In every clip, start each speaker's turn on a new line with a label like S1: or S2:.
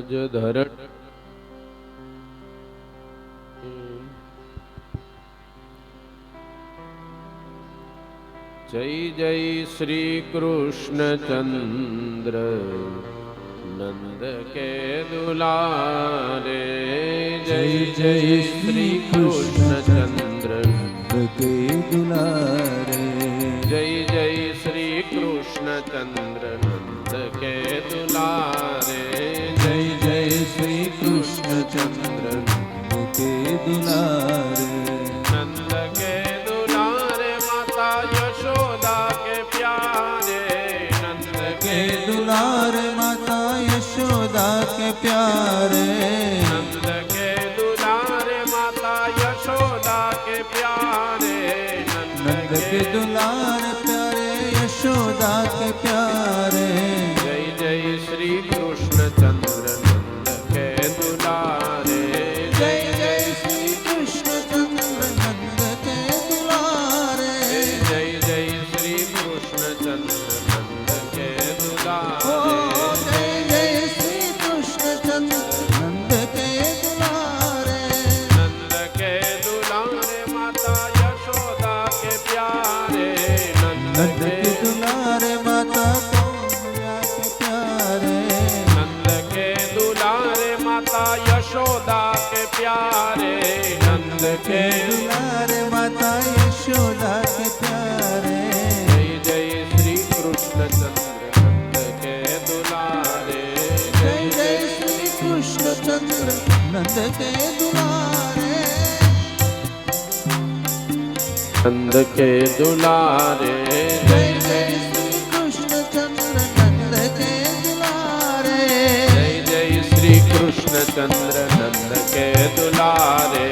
S1: ब्रज धरण जय जय श्री कृष्ण चंद्र नंद के दुलारे। जय जय श्री कृष्ण चंद्र
S2: नंद के दुलारे।
S1: जय जय श्री कृष्ण चंद्र नंद के दुलारे। जय जय श्री कृष्ण चंद्र
S2: नंद के दुलारे।
S1: नंद के दुलारे माता यशोदा के प्यारे। नंद
S2: के दुलारे माता यशोदा के प्यारे।
S1: नंद के दुलारे माता यशोदा के प्यारे।
S2: नंद के दुलारे प्यारे यशोदा के प्यारे।
S1: जय जय श्री कृष्ण चंद्र नंद के दुलारे।
S2: जय जय श्री कृष्ण चंद्र नंद के दुलारे।
S1: जय जय श्री कृष्ण चंद्र नंद के दुलारे।
S2: जय जय श्री कृष्ण चंद्र नंद के दुलारे।
S1: नंद के दुलारे माता यशोदा के प्यारे।
S2: नंद के दुलारे माता कौशल्या के प्यारे।
S1: नंद के दुलारे माता यशोदा के प्यारे। नंद के
S2: दुलारे माता यशोदा के प्यारे।
S1: जय जय श्री कृष्ण चंद्र नंद के दुलारे।
S2: जय जय श्री कृष्ण चंद्र नंद के दुलारे।
S1: नंद के दुलारे।
S2: जय जय श्री कृष्ण चंद्र नंद के दुलारे।
S1: जय जय श्री कृष्ण चंद्र नंद के दुलारे।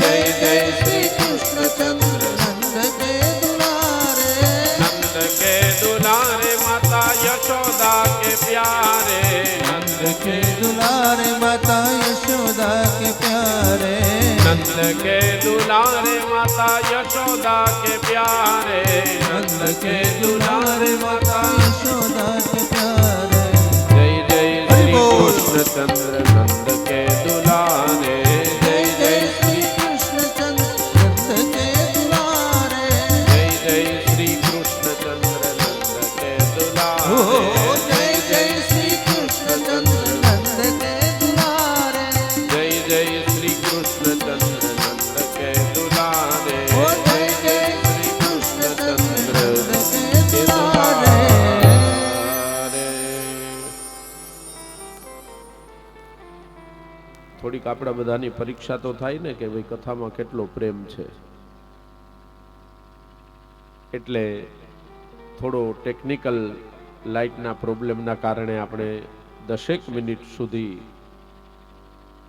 S2: जय जय श्री कृष्ण चंद्र नंद के दुलारे।
S1: नंद के दुलारे माता यशोदा के प्यारे। नंद
S2: के दुलारे माता यशोदा के प्यारे।
S1: नंद के दुलारे माता यशोदा के प्यारे।
S2: नंद के दुलारे माता यशोदा के प्यारे।
S1: जय जय श्री कृष्ण चंद्र नंद के दुलारे।
S2: जय जय श्री कृष्ण चंद्र नंद के दुलारे।
S1: जय जय श्री कृष्ण चंद्र नंद के दुलारे।
S2: जय जय श्री कृष्ण चंद्र नंद के दुलारे।
S1: जय जय श्री कृष्ण चंद्र नंद के दुलारे।
S2: जय जय श्री कृष्ण चंद्र नंद के
S1: दुलारे। થોડીક આપણા બધાની પરીક્ષા તો થાય ને કે ભાઈ કથામાં કેટલો પ્રેમ છે, એટલે થોડો ટેકનિકલ લાઇટના પ્રોબ્લેમના કારણે આપણે 10 મિનિટ સુધી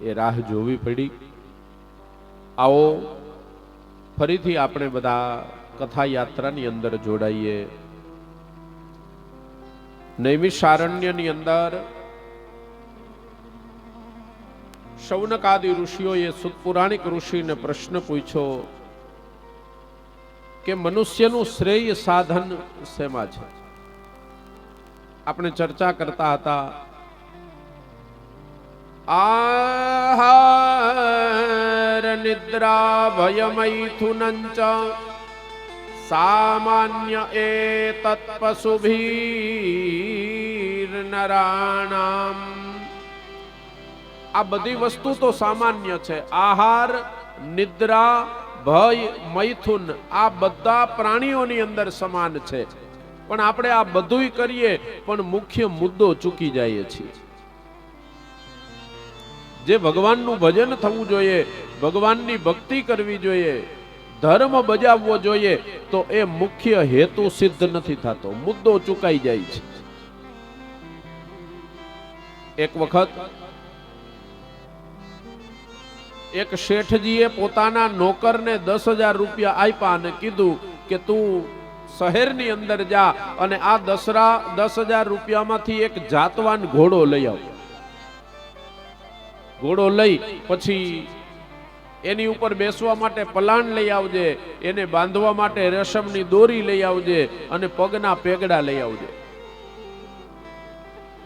S1: એ રાહ જોવી પડી. આવો ફરીથી આપણે બધા કથા યાત્રાની અંદર જોડાઈએ. નૈમિષારણ્યની અંદર શૌનકાદિ ઋષિઓએ સુતપુરાણિક ઋષિને પ્રશ્ન પૂછ્યો કે મનુષ્યનું શ્રેય સાધન શેમાં છે. આપણે ચર્ચા કરતા હતા આહાર નિદ્રા ભય મૈથુનંચ સામાન્ય એતત્ પશુભીર નરાણામ. આ બધી વસ્તુ તો સામાન્ય છે. આહાર, નિદ્રા, ભય, મૈથુન આ બધા પ્રાણીઓની અંદર સમાન છે. પણ આપણે આ બધુંય કરીએ પણ મુખ્ય મુદ્દો ચૂકી જઈએ છીએ. જે ભગવાનનું ભજન થવું જોઈએ, ભગવાનની ભક્તિ કરવી જોઈએ, ધર્મ બજાવવો જોઈએ, તો એ મુખ્ય હેતુ સિદ્ધ નથી થતો, મુદ્દો ચૂકાઈ જાય છે. એક વખત એક શેઠજીએ પોતાના નોકરને 10,000 રૂપિયા આપ્યા અને કીધું કે તું શહેરની અંદર જા અને આ 10,000 રૂપિયામાંથી એક જાતવાન ઘોડો લઈ આવ. ઘોડો લઈ પછી એની ઉપર બેસવા માટે પલાણ લઈ આવજે, એને બાંધવા માટે રેશમની દોરી લઈ આવજે અને પગના પેગડા લઈ આવજે.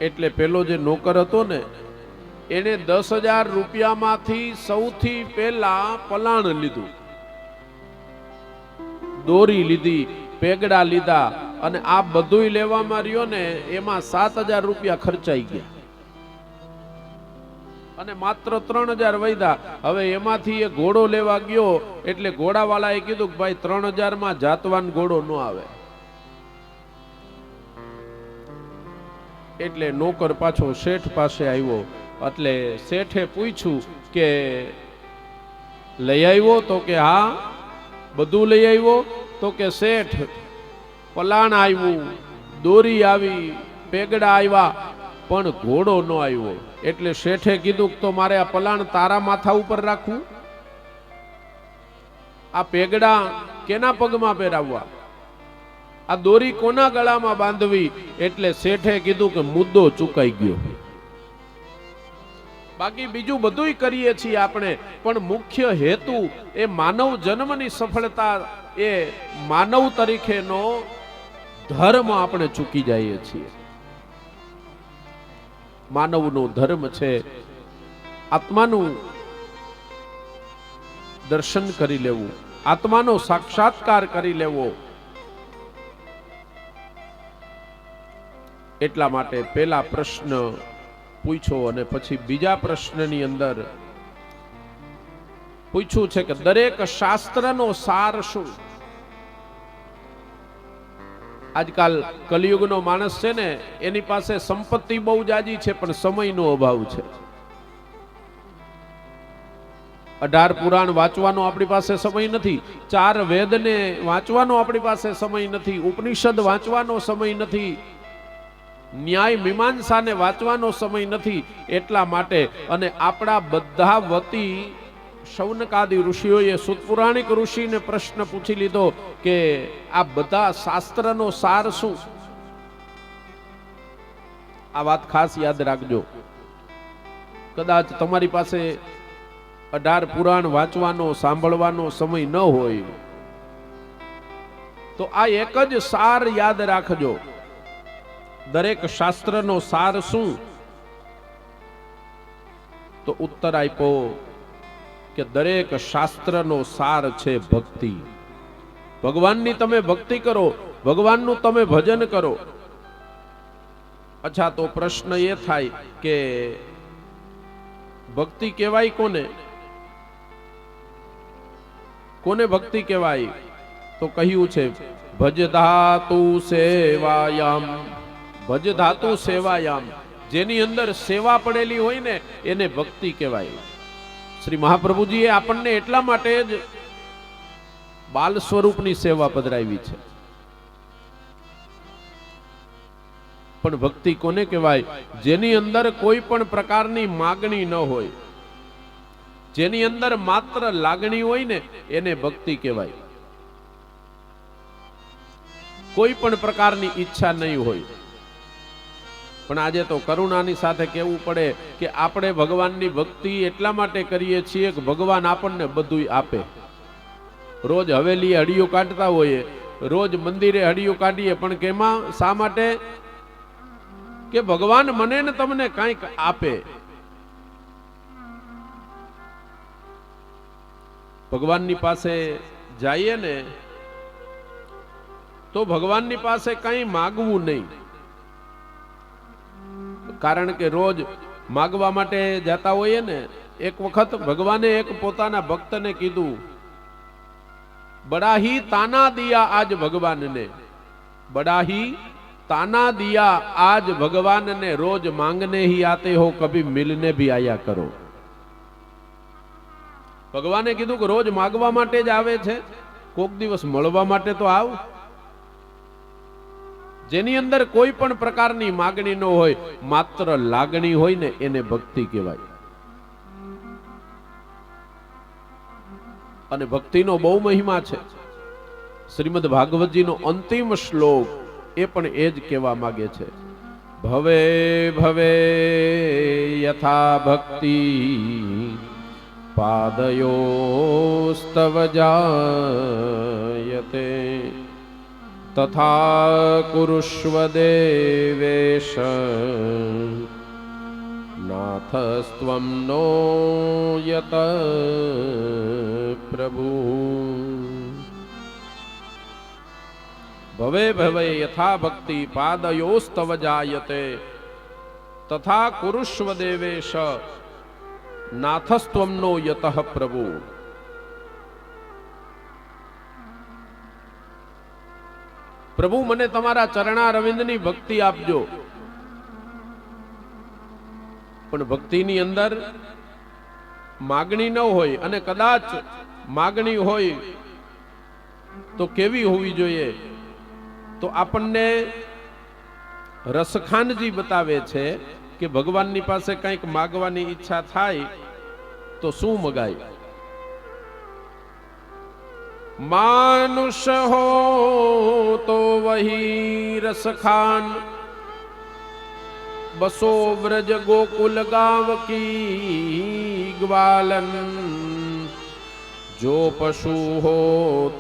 S1: એટલે પેલો જે નોકર હતો ને એને 10,000 રૂપિયામાંથી સૌથી પહેલા પલાણ લીધું, દોરી લીધી, પેગડા લીધા, અને આ બધુંય લેવામાં રહ્યો ને એમાં 7,000 રૂપિયા ખર્ચાઈ ગયા અને માત્ર 3,000 વૈધા. હવે એમાંથી એ ઘોડો લેવા ગયો એટલે ઘોડાવાળાએ કીધું કે ભાઈ 3,000 માં જાતવાન ઘોડો ન આવે. એટલે નોકર પાછો શેઠ પાસે આવ્યો. એટલે શેઠે પૂછ્યું કે લઈ આવ્યો? તો કે હા. બધું લઈ આવ્યો? તો કે શેઠ પલાણ આવ્યું, દોરી આવી, પેગડા આવ્યા, પણ ઘોડો ન આવ્યો. એટલે શેઠે કીધું તો મારે આ પલાણ તારા માથા ઉપર રાખવું, આ પેગડા કેના પગમાં પહેરાવવા, આ દોરી કોના ગળામાં બાંધવી? એટલે શેઠે કીધું કે મુદ્દો ચૂકાઈ ગયો. બાકી બીજું બધુંય કરીએ છીએ આપણે, પણ મુખ્ય હેતુ એ માનવ જન્મની સફળતા, એ માનવ તરીકેનો ધર્મ આપણે ચૂકી જઈએ છીએ. માનવનો ધર્મ છે આત્માનું દર્શન કરી લેવું, આત્માનો સાક્ષાત્કાર કરી લેવો. એટલા માટે પહેલા પ્રશ્ન પૂછ્યો અને પછી બીજા પ્રશ્નની અંદર પૂછ્યું છે કે દરેક શાસ્ત્રનો સાર શું? આજકાલ કલિયુગનો માણસ છે ને, એની પાસે સંપત્તિ બહુ જાજી છે પણ સમયનો અભાવ છે. 18 પુરાણ વાંચવાનો આપણી પાસે સમય નથી, 4 વેદને વાંચવાનો આપણી પાસે સમય નથી, ઉપનિષદ વાંચવાનો સમય નથી, ન્યાય મીમાંસાને વાંચવાનો સમય નથી. એટલા માટે અને આપણા બધા વતી શૌનકાદી ઋષિઓએ સુતપુરાણિક ઋષિને પ્રશ્ન પૂછી લીધો કે આ બધા શાસ્ત્રનો સાર શું? આ વાત ખાસ યાદ રાખજો. કદાચ તમારી પાસે 18 પુરાણ વાંચવાનો સાંભળવાનો સમય ન હોય તો આ એક જ સાર યાદ રાખજો. દરેક શાસ્ત્રનો સાર શું? તો ઉત્તર આપ્યો કે દરેક શાસ્ત્રનો સાર છે ભક્તિ. ભગવાનની તમે ભક્તિ કરો, ભગવાનનું તમે ભજન કરો. અચ્છા, તો પ્રશ્ન એ થાય કે ભક્તિ કહેવાય કોને? કોને ભક્તિ કહેવાય? તો કહ્યું છે ભજ ધાતુ સેવાયામ. ભજ ધાતુ સેવાયામ, જેની અંદર સેવા પડેલી હોય ને એને ભક્તિ કહેવાય. શ્રી મહાપ્રભુજીએ આપણને એટલા માટે જ બાલ સ્વરૂપની સેવા પધરાવી છે. પણ ભક્તિ કોને કહેવાય? જેની અંદર કોઈ પણ પ્રકારની માગણી ન હોય, જેની અંદર માત્ર લાગણી હોય ને એને ભક્તિ કહેવાય. કોઈ પણ પ્રકારની ઈચ્છા નહીં હોય. પણ આજે તો કરુણાની સાથે કહેવું પડે કે આપણે ભગવાનની ભક્તિ એટલા માટે કરીએ છીએ કે ભગવાન આપણને બધું આપે. રોજ હવેલીએ હડિયું કાઢતા હોઈએ, રોજ મંદિરે હડિયું કાઢીએ, પણ કેમાં? શા માટે? કે ભગવાન મને ને તમને કંઈક આપે. ભગવાનની પાસે જઈએ ને તો ભગવાનની પાસે કંઈ માગવું નહીં. કારણ કે રોજ માગવા માટે જતા હોઈએ ને. એક વખત ભગવાને એક પોતાના ભક્તને કીધું, બડા ही ताना दिया आज भगवान ने, बड़ा ही ताना दिया आज भगवान ने, रोज मांगने ही आते हो कभी मिलने भी आया करो. ભગવાને કીધું કે રોજ માગવા માટે જ આવે છે, કોક દિવસ મળવા માટે તો આવ. જેની અંદર કોઈ પણ પ્રકારની માગણી ન હોય, માત્ર લાગણી હોય ને એને ભક્તિ કહેવાય. અને ભક્તિનો બહુ મહિમા છે. શ્રીમદ ભાગવતજીનો અંતિમ શ્લોક એ પણ એ જ કહેવા માંગે છે, ભવે ભવે યથા ભક્તિ પાદયોસ્તવ જાયતે તથા કુરુષ્વ દેવેશ નાથસ્ત્વમ નો યત પ્રભુ ભવે ભવે યથા ભક્તિ પાદયોસ્તવ જાયતે તથા કુરુષ્વ દેવેશ નાથસ્ત્વમ નો યત પ્રભુ. પ્રભુ મને તમારા ચરણા રવિંદની ભક્તિ આપજો. પણ ભક્તિની અંદર માગણી ન હોય, અને કદાચ માગણી હોય તો કેવી હોવી જોઈએ? તો આપણને રસખાનજી બતાવે છે કે ભગવાનની પાસે કંઈક માગવાની ઈચ્છા થાય તો શું મગાય? માનુષ હો તો વહી રસખાન, બસો વ્રજ ગોકુલ ગાંવ કી ગ્વાલન, જો પશુ હો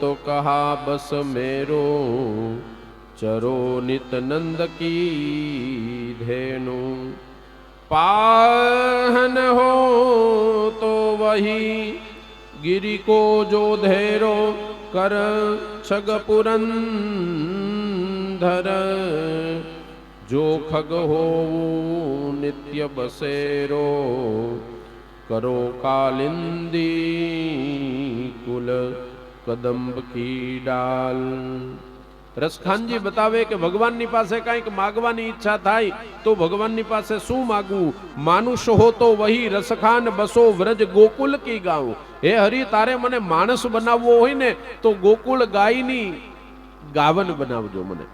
S1: તો કહા બસ मेरो, ચરો નિત નંદ કી ધેनु, पाहन हो तो वही गिरि को जो धेरो, कर छग पुरंधर, जो खग हो नित्य बसेरो, करो कालिंदी कुल कदम्ब की डाल. રસખાનજી બતાવે કે ભગવાનની પાસે કંઈક માગવાની ઈચ્છા થાય તો ભગવાનની પાસે શું માગવું? માનુષ હો તો વહી રસખાન, બસો વ્રજ ગોકુલ કી ગાઉં. હે હરિ, તારે મને માણસ બનાવવો હોય ને તો ગોકુળ ગાયની ગાવન બનાવજો, મને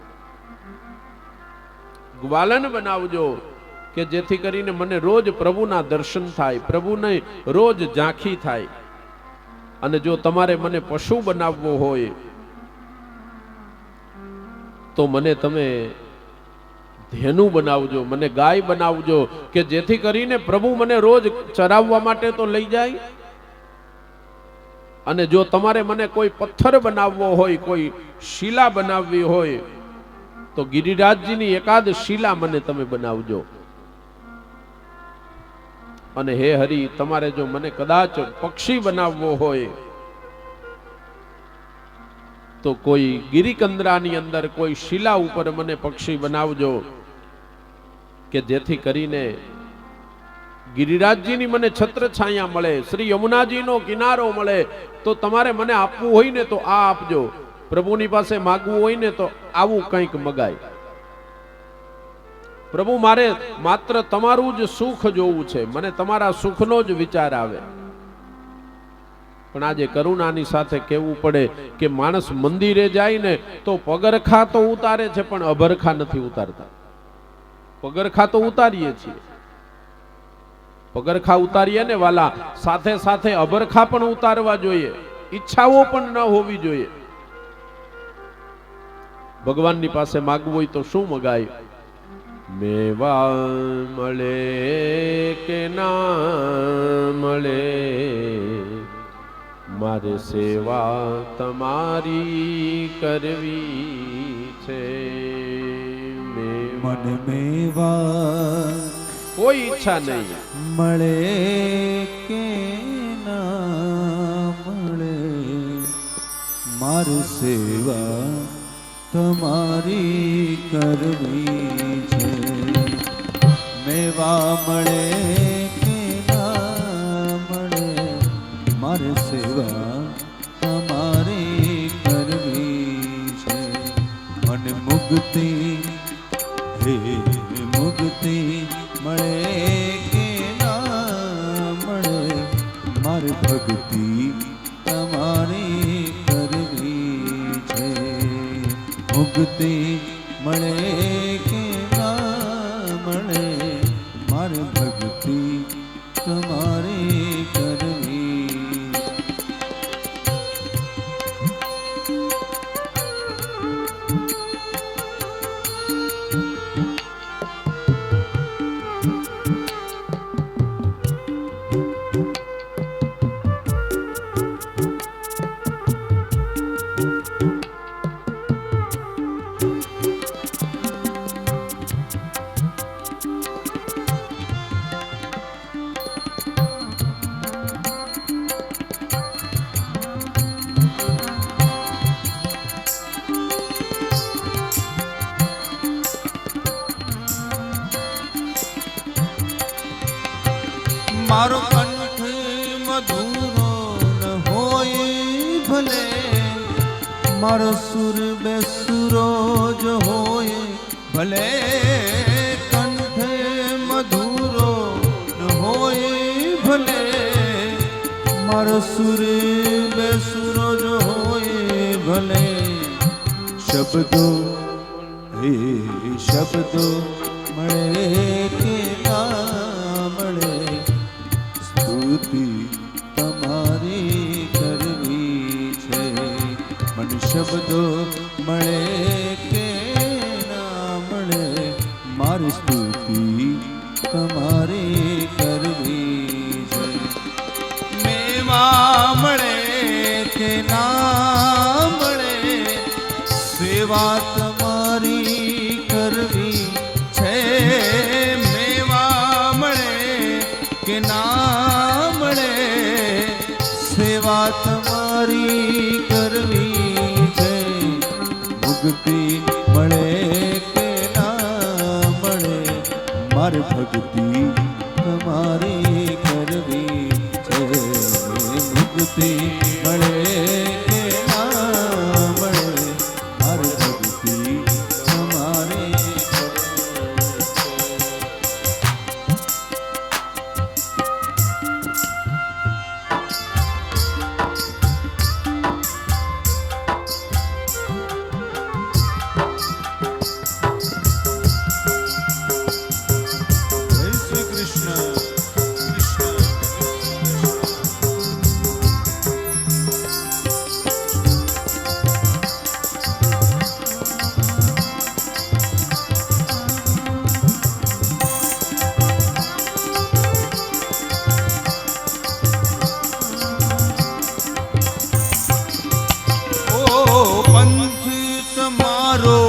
S1: ગ્વાલન બનાવજો, કે જેથી કરીને મને રોજ પ્રભુના દર્શન થાય, પ્રભુને રોજ ઝાંખી થાય. અને જો તમારે મને પશુ બનાવવો હોય તો મને તમે ધેનુ બનાવજો, મને ગાય બનાવજો, કે જેથી કરીને પ્રભુ મને રોજ ચરાવવા માટે તો લઈ જાય. અને જો તમારે મને કોઈ પથ્થર બનાવવો હોય, કોઈ શિલા બનાવવી હોય તો ગિરિરાજજીની એકાદ શિલા મને તમે બનાવજો. અને હે હરિ, તમારે જો મને કદાચ પક્ષી બનાવવો હોય તો કોઈ ગિરિકંદરાની અંદર કોઈ શિલા ઉપર મને પક્ષી બનાવજો, કે જેથી કરીને ગિરિરાજજીની મને છત્ર છાયા મળે, શ્રી યમુનાજીનો કિનારો મળે. તો તમારે મને આપવું હોય ને તો આ આપજો, પ્રભુની પાસે માગવું હોય ને તો આવું કંઈક મગાય. પ્રભુ, મારે માત્ર તમારું જ સુખ જોવું છે, મને તમારા સુખનો જ વિચાર આવે. પણ આજે કરુણાની સાથે કહેવું પડે કે માણસ મંદિરે જાય ને તો પગરખા તો ઉતારે છે પણ અભરખા નથી ઉતારતા. પગરખા તો ઉતારીએ છીએ, પગરખા ઉતારીએ ને વાલા, સાથે સાથે અભરખા પણ ઉતારવા જોઈએ, ઈચ્છાઓ પણ ન હોવી જોઈએ. ભગવાનની પાસે માગવું હોય તો શું મગાય? મેવા મળે કે ના મળે, મારે સેવા તમારી કરવી છે.
S2: મન મેવા
S1: કોઈ ઈચ્છા નહીં,
S2: મળે કે ના મળે, મારી સેવા તમારી કરવી છે. મેવા મળે કે ના મળે, મારી સેવા તમારી કરવી છે. મને મુક્તિ, હે મુક્તિ મળે કે ના મળે, મારી ભક્તિ તમારી કરવી છે. મુક્તિ મળે કે ના મળે, મારી ભક્તિ તમારી કરવી. મારો કંઠ મધુરો ન હોય ભલે, મારો સુર બેસુરો જ હોય ભલે, કંઠ મધુરો ન હોય ભલે, મારો સુર બેસુરો જ હોય ભલે, શબ્દો હે શબ્દો મળે કે ના મળે, સ્તુતિ તમારી કરવી છે, મને શબ્દો મળે કે ના મળે, મારી સ્તુતિ તમારી કરવી છે, મેવા મળે કે ના મળે, સેવા તમારી કરવી છે, મેવા મળે કે ના મળે, સેવા તમારી કરવી છે, મુક્તિ મળે કે ના મળે, મારે ભક્તિ તમારી કરવી છે, મુક્તિ મળે કે ના મળે, મારે ભક્તિ તમારી જય શ્રી કૃષ્ણ કૃષ્ણ પંથ તમારો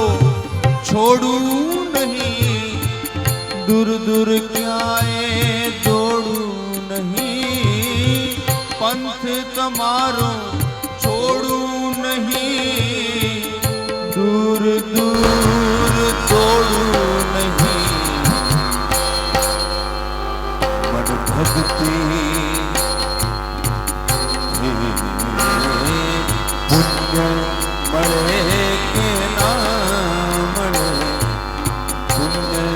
S2: છોડું નહીં, દૂર દૂર ક્યાંય દોડું નહીં, પંથ તમારો છોડું નહીં, દૂર દૂર દોડું નહીં, મન ભક્તિ પુણ્ય મળે કે ના મળે, પુણ્ય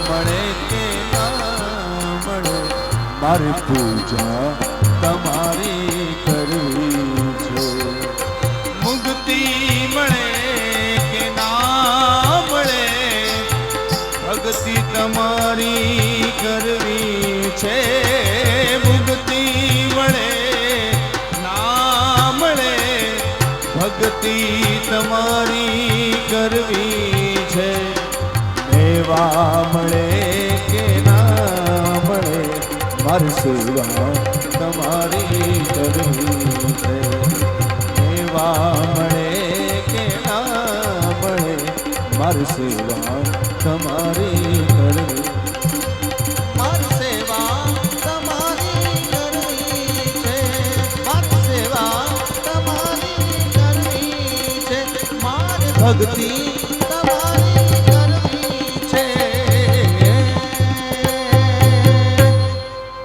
S2: મળે કે ના મળે, મારી પૂજા તમારી કરવી છે, મુક્તિ મળે કે ના મળે, ભક્તિ તમારી કરવી છે, મુક્તિ મળે ના મળે, ભક્તિ તમારી કરવી છે, મેવા મળે કે ના મળે, મારી સેવા તમારી કરવી છે, મેવા મળે કે ના મળે, મારી સેવા તમારી કરવી, મારી સેવા તમારી કરવી છે, મારી સેવા તમારી કરવી છે, મારી ભક્તિ તમારી કરવી છે.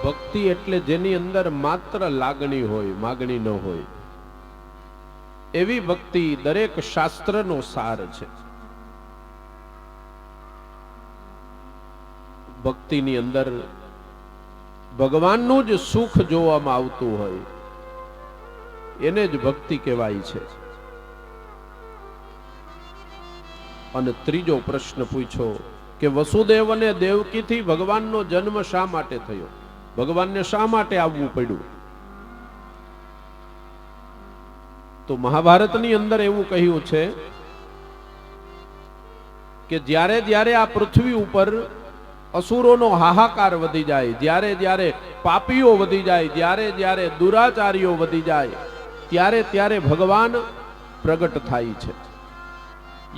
S1: ભક્તિ એટલે જેની અંદર માત્ર લાગણી હોય, માગણી ન હોય, એવી ભક્તિ દરેક શાસ્ત્રનો સાર છે. ભક્તિની અંદર ભગવાનનું જ સુખ જોવામાં આવતું હોય એને જ ભક્તિ કહેવાય છે. અને ત્રીજો પ્રશ્ન પૂછ્યો કે વસુદેવ અને દેવકીથી ભગવાનનો જન્મ શા માટે થયો, ભગવાનને શા માટે આવવું પડ્યું? તો મહાભારતની અંદર એવું કહ્યું છે કે જ્યારે જ્યારે આ પૃથ્વી ઉપર અસુરોનો હાહાકાર વધી જાય, જ્યારે જ્યારે પાપીઓ વધી જાય, જ્યારે જ્યારે દુરાચારીઓ વધી જાય, ત્યારે ત્યારે ભગવાન પ્રગટ થાય છે.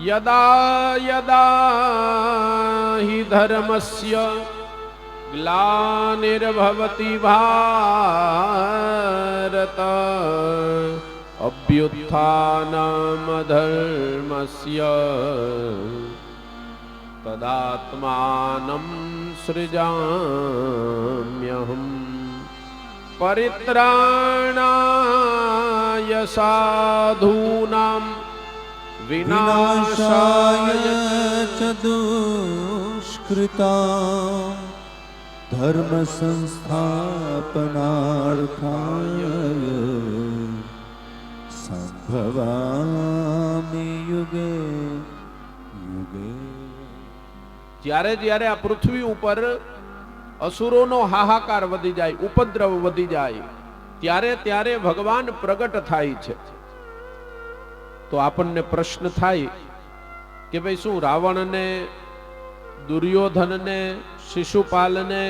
S1: યદા યદા હિ ધર્મસ્ય ગ્લાનિર્ભવતિ ભારત અભ્યુત્થાનમ ધર્મસ્ય તદાત્માનં સૃજામ્યહમ પરિત્રાણાય સાધૂનાં
S2: વિનાશાય
S1: વિનાશાય
S2: ચ દુષ્કૃતા ધર્મ સંસ્થાપનાર્થાય સંભવામિ યુગે યુગે.
S1: જ્યારે જ્યારે આ પૃથ્વી ઉપર અસુરોનો હાહાકાર વધી જાય, ઉપદ્રવ વધી જાય, ત્યારે ત્યારે ભગવાન પ્રગટ થાય છે. તો આપણને પ્રશ્ન થાય કે ભાઈ શું રાવણને, દુર્યોધનને, શિશુપાલને,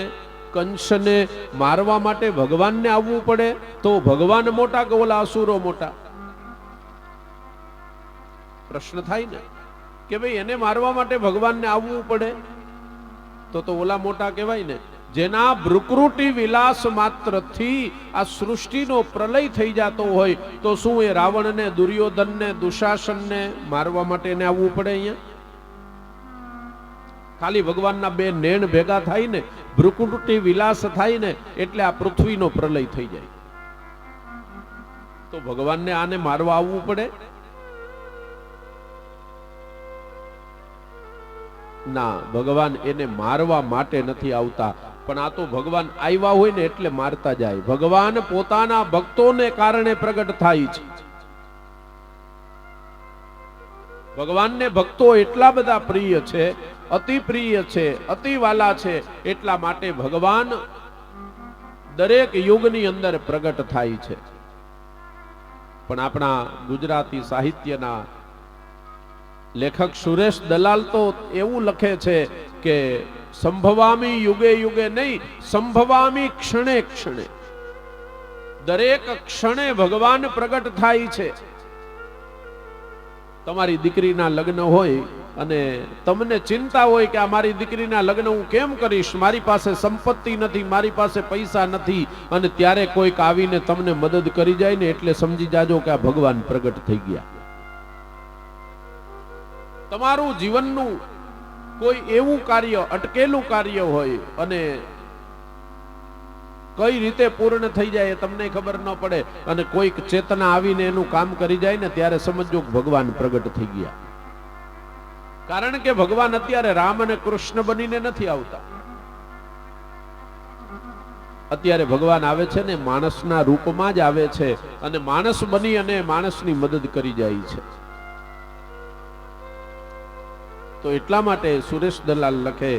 S1: કંસને મારવા માટે ભગવાનને આવવું પડે? તો ભગવાન મોટા કે ઓલા અસુરો મોટા? પ્રશ્ન થાય ને કે ભાઈ એને મારવા માટે ભગવાનને આવવું પડે તો ઓલા મોટા કહેવાય ને. જેના ભૃકૃતિ વિલાસ માત્રથી આ સૃષ્ટિનો પ્રલય થઈ જતો હોય તો શું એ રાવણને, દુર્યોધનને, દુશાસનને મારવા માટે એને આવવું પડે? અહીંયા ખાલી ભગવાનના બે નેણ ભેગા થાય ને, ભૃકૃતિ વિલાસ થાય ને, એટલે આ પૃથ્વીનો પ્રલય થઈ જાય. તો ભગવાનને આને મારવા આવવું પડે? ના, ભગવાન એને મારવા માટે નથી આવતા, પણ આ તો ભગવાન આવ્યા હોય ને એટલે મારતા જાય. ભગવાન પોતાના ભક્તોને કારણે પ્રગટ થાય છે. ભગવાનને ભક્તો એટલા બધા પ્રિય છે, અતિ પ્રિય છે, અતિ વાલા છે, એટલા માટે ભગવાન દરેક યુગની અંદર પ્રગટ થાય છે. પણ આપણા ગુજરાતી સાહિત્યના લેખક સુરેશ દલાલ તો એવું લખે છે કે સંભવામી યુગે યુગે નહીં, સંભવામી ક્ષણે ક્ષણે. દરેક ક્ષણે ભગવાન પ્રગટ થાય છે. તમારી દીકરીના લગ્ન હોય અને તમને ચિંતા હોય કે આ મારી દીકરીના લગ્ન હું કેમ કરીશ, મારી પાસે સંપત્તિ નથી, મારી પાસે પૈસા નથી, અને ત્યારે કોઈક આવીને તમને મદદ કરી જાય ને એટલે સમજી જાજો કે આ ભગવાન પ્રગટ થઈ ગયા. તમારું જીવનનું કોઈ એવું કાર્ય, અટકેલું કાર્ય હોય અને કઈ રીતે પૂર્ણ થઈ જાય એ તમને ખબર ન પડે, અને કોઈક ચેતના આવીને એનું કામ કરી જાય ને ત્યારે સમજો કે ભગવાન પ્રગટ થઈ ગયા. કારણ કે ભગવાન અત્યારે રામ અને કૃષ્ણ બનીને નથી આવતા. અત્યારે ભગવાન આવે છે ને માણસના રૂપમાં જ આવે છે, અને માણસ બની અને માણસની મદદ કરી જાય છે. તો એટલા માટે સુરેશ દલાલ લખે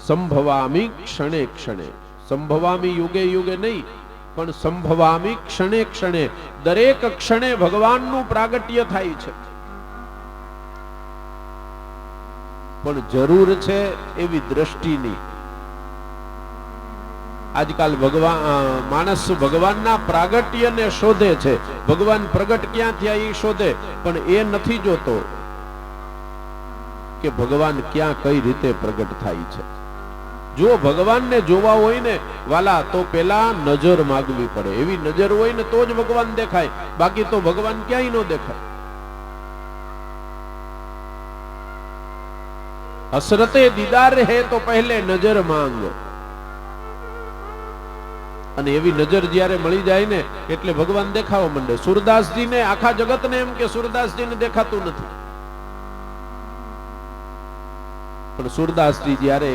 S1: સંભવામી ક્ષણે ક્ષણે. સંભવામી યુગે યુગે નહીં, પણ સંભવામી ક્ષણે ક્ષણે. દરેક ક્ષણે ભગવાનનું પ્રાગટ્ય થાય છે. પણ જરૂર છે એવી દ્રષ્ટિની. આજકાલ માણસ ભગવાનના પ્રાગટ્યને શોધે છે. ભગવાન પ્રગટ ક્યાં થયા એ શોધે, પણ એ નથી જોતો કે ભગવાન ક્યાં કઈ રીતે પ્રગટ થાય છે. જો ભગવાનને જોવા હોય ને વાલા, તો પેલા નજર માગવી પડે. એવી નજર હોય ને તો જ ભગવાન દેખાય, બાકી તો ભગવાન ક્યાંય ન દેખાય. હસરતે દીદાર હે તો પહેલે નજર માંગ. અને એવી નજર જ્યારે મળી જાય ને એટલે ભગવાન દેખાવા માંડે. સુરદાસજીને આખા જગતને એમ કે સુરદાસજીને દેખાતું નથી, પણ સુરદાસજી જ્યારે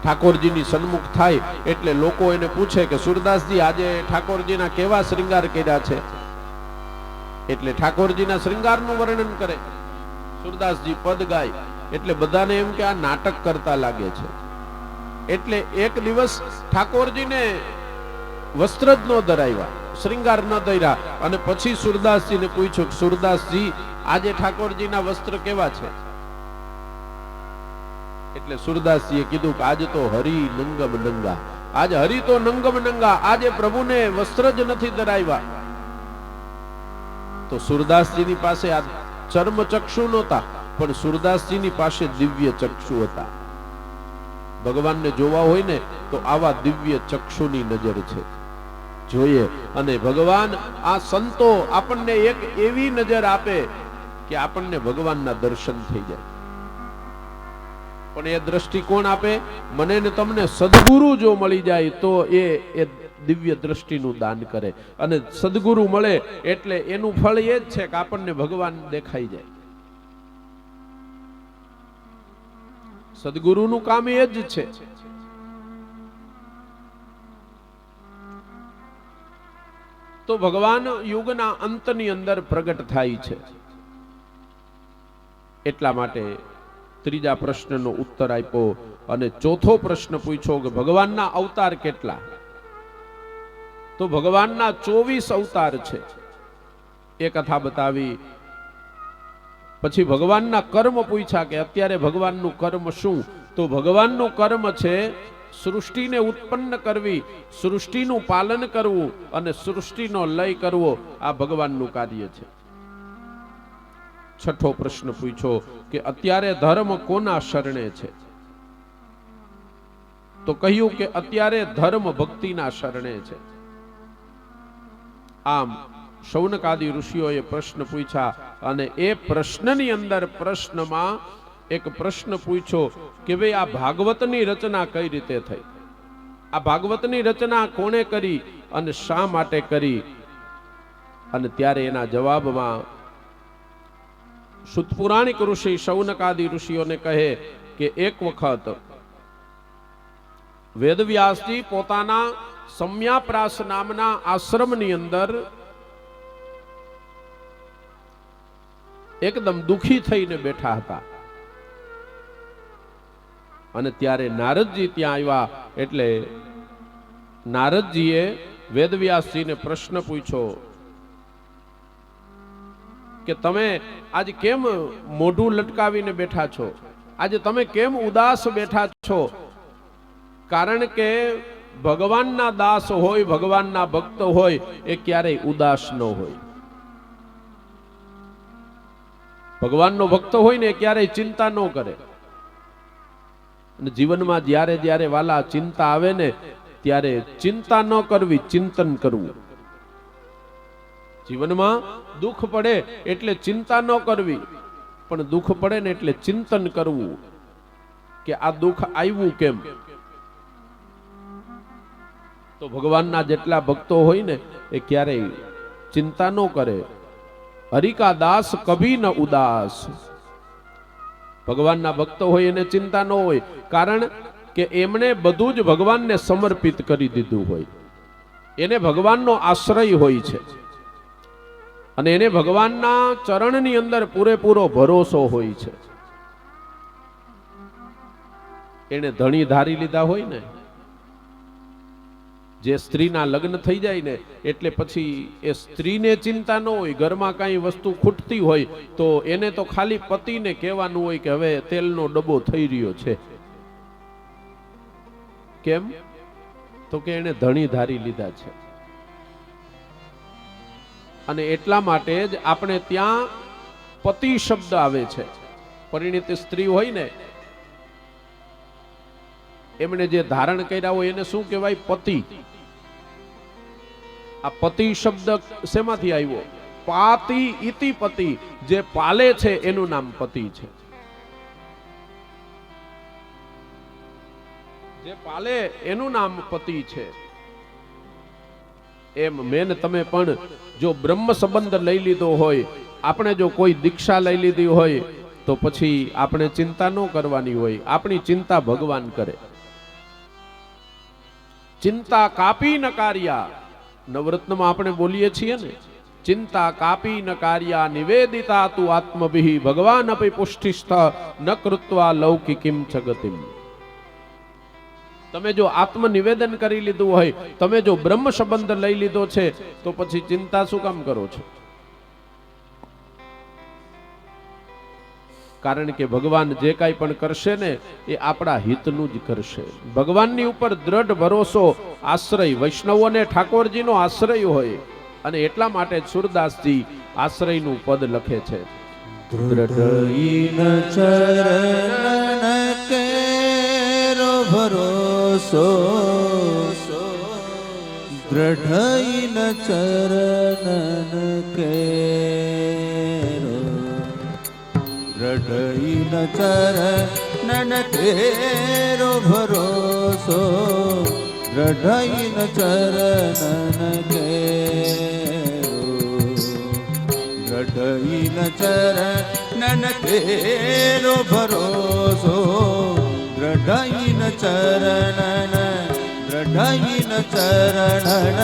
S1: ઠાકોરજીની સન્મુખ થાય એટલે લોકો એને પૂછે કે સુરદાસજી આજે ઠાકોરજીના કેવા શ્રૃંગાર કર્યા છે. એટલે ઠાકોરજીના શ્રૃંગારનું વર્ણન કરે. સુરદાસજી પદ ગાય એટલે બધાને એમ કે આ નાટક કરતા લાગે છે. એટલે એક દિવસ ઠાકોરજીને વસ્ત્ર જ ન ધરાવ્યા, શ્રૃંગાર ન ધર્યા, અને પછી સુરદાસજીને પૂછ્યું સુરદાસજી આજે ઠાકોરજીના વસ્ત્ર કેવા છે? એટલે સુરદાસજીએ કીધું કે આજ તો હરિ નંગમ નંગા. આજ હરિ તો નંગમ નંગા, આજે પ્રભુને વસ્ત્ર જ નથી ધરાવ્યા. તો સુરદાસજીની પાસે આ ચર્મ ચક્ષુ નહોતા, પણ સુરદાસજીની પાસે દિવ્ય ચક્ષુ હતા. ભગવાનને જોવા હોય ને તો આવા દિવ્ય ચક્ષુની નજર છે, જોઈએ. અને ભગવાન આ સંતો આપણને એક એવી નજર આપે કે આપણને ભગવાનના દર્શન થઈ જાય. પણ એ દ્રષ્ટિ કોણ આપે? મને ને તમને સદગુરુ જો મળી જાય તો એ દિવ્ય દ્રષ્ટિનું દાન કરે. અને સદગુરુ મળે એટલે એનું ફળ એ જ છે કે આપણને ભગવાન દેખાઈ જાય. સદગુરુનું કામ એ જ છે. તો ભગવાન યુગના અંતની અંદર પ્રગટ થાય છે. એટલા માટે ત્રીજા પ્રશ્નનો ઉત્તર આપ્યો અને ચોથો પ્રશ્ન પૂછ્યો કે ભગવાનના અવતાર કેટલા? તો ભગવાનના 24 અવતાર છે. એ કથા બતાવી. પછી ભગવાનના કર્મ પૂછ્યા કે અત્યારે ભગવાનનું કર્મ શું? તો ભગવાનનું કર્મ છે સૃષ્ટિને ઉત્પન્ન કરવી, સૃષ્ટિનું પાલન કરવું અને સૃષ્ટિનો લય કરવો. આ ભગવાનનું કાર્ય છે. છઠ્ઠો પ્રશ્ન પૂછ્યો કે અત્યારે ધર્મ કોના શરણે છે? તો કહ્યું કે અત્યારે ધર્મ ભક્તિના શરણે છે. આમ શૌનકાદિ ઋષિઓએ પ્રશ્ન પૂછ્યા અને એ પ્રશ્નની અંદર પ્રશ્નમાં એક પ્રશ્ન પૂછ્યો કે ભાઈ આ ભાગવતની રચના કઈ રીતે થઈ? આ ભાગવતની રચના કોણે કરી અને શા માટે કરી? અને ત્યારે એના જવાબમાં શુદ્ધપુરાણિક ઋષિ શૌનકાદિ ઋષિઓને કહે કે એક વખત વેદવ્યાસજી પોતાના સમ્યાપ્રાસ નામના આશ્રમની અંદર એકદમ દુખી થઈને બેઠા હતા. અને ત્યારે નારદજી ત્યાં આવ્યા. એટલે નારદજીએ વેદવ્યાસજીને પ્રશ્ન પૂછ્યો કે તમે આજે કેમ મોઢું લટકાવીને બેઠા છો? આજે તમે કેમ ઉદાસ બેઠા છો? કારણ કે ભગવાનના દાસ હોય, ભગવાનના ભક્ત હોય, એ ક્યારેય ઉદાસ ન હોય. ભગવાનનો ભક્ત હોય ને ક્યારેય ચિંતા ન કરે. અને જીવનમાં જ્યારે જ્યારે વાલા ચિંતા આવે ને ત્યારે ચિંતા ન કરવી, ચિંતન કરવું. જીવનમાં દુઃખ પડે એટલે ચિંતા ન કરવી, પણ દુઃખ પડે ને એટલે ચિંતન કરવું કે આ દુઃખ આવ્યું કેમ. તો ભગવાનના જેટલા ભક્તો હોય ને એ ક્યારેય ચિંતા ન કરે. હરિકા દાસ કભી ન ઉદાસ. ભગવાનના ભક્તો હોય એને ચિંતા ન હોય, કારણ કે એમણે બધું જ ભગવાનને સમર્પિત કરી દીધું હોય. એને ભગવાનનો આશ્રય હોય છે અને એને ભગવાનના ચરણની અંદર પૂરેપૂરો ભરોસો હોય છે. એને ધણી ધારી લીધા હોય ને, જે સ્ત્રીના લગ્ન થઈ જાય ને એટલે પછી એ સ્ત્રીને ચિંતા ન હોય. ઘરમાં કાંઈ વસ્તુ ખૂટતી હોય તો એને તો ખાલી પતિને કહેવાનું હોય કે હવે તેલનો ડબ્બો થઈ રહ્યો છે. કેમ? તો કે એને ધણી ધારી લીધા છે. અને એટલા માટે જ આપણે ત્યાં પતિ શબ્દ આવે છે. પરિણીત સ્ત્રી હોય ને એમણે જે ધારણ કર્યા હોય એને શું કહેવાય? પતિ. આ પતિ શબ્દ શેમાંથી આવ્યો? પાતિ ઇતિ પતિ. જે પાલે છે એનું નામ પતિ છે. જે પાલે એનું નામ પતિ છે. એમ મેન તમે પણ જો બ્રહ્મ સંબંધ લઈ લીધો હોય, આપણે જો કોઈ દીક્ષા લઈ લીધી હોય તો પછી આપણે ચિંતા ન કરવાની હોય. આપણી ચિંતા ભગવાન કરે. ચિંતા કાપી ન કાર્યા. નવરત્નમાં આપણે બોલીએ છીએ ને, ચિંતા કાપી ન કાર્યા નિવેદિતા તુ આત્મભિ ભગવાન અપી પુષ્ટિસ્થ ન કૃત્વા લૌકિકીમ જગતિમ. તમે જો આત્મ નિવેદન કરી લીધું હોય, તમે જો બ્રહ્મ સંબંધ લઈ લીધો છે તો પછી ચિંતા શું કામ કરો છો? કારણ કે ભગવાન જે કાંઈ પણ કરશે ને એ આપણા હિતનું જ કરશે. ભગવાનની ઉપર દ્રઢ ભરોસો, આશ્રય વૈષ્ણવોને ઠાકોરજીનો આશ્રય હોય. અને એટલા માટે સુરદાસજી આશ્રયનું પદ લખે છે.
S2: દ્રઢઈન ચરણ કેરો ભરોસો, દ્રઢઈન ચરણ કેરો, દ્રઢઈન ચરણ કેરો ભરોસો દ્રઢઈન ચરણન કેરો દ્રઢઈન ચરણન કેરો ભરોસો દ્રઢઈન ચરણન દ્રઢઈન ચરણન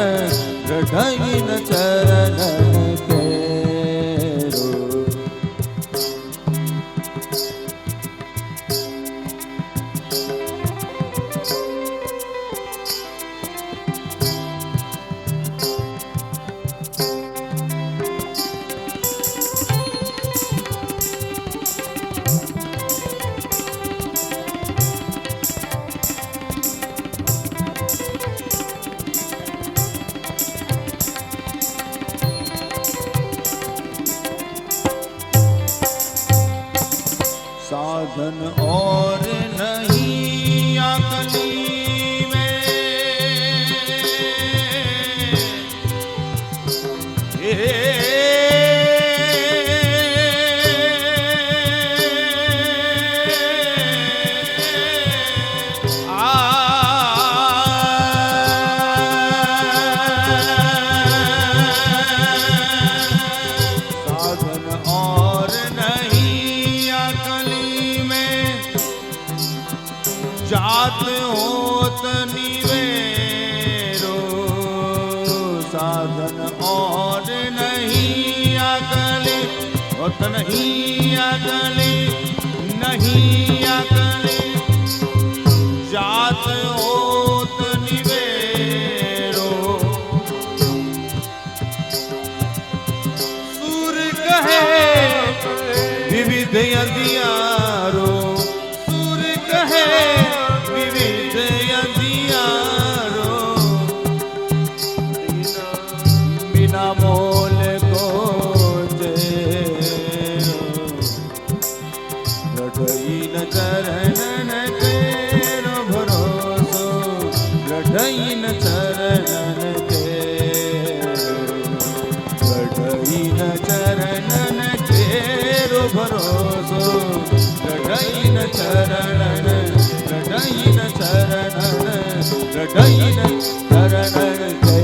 S2: દ્રઢઈન ચરણન કેરો साधन और नहीं अकली में साधन और नहीं अकली में जात होत निवेरो साधन और नहीं अकली होत नहीं अकली नहीं अकली जात होत निवेरो सूर कहे विविध अंधियारो सूर कहे विविध अंधियारो बिना मोल को द्रढ़ईन चरणन केरो भरोसो द्रढ़ईन चरणन केरो द्रढ़ईन चरणन केरो भरोसो द्रढ़ईन चरणन द्रढ़ईन चरणन द्रढ़ईन चरणन के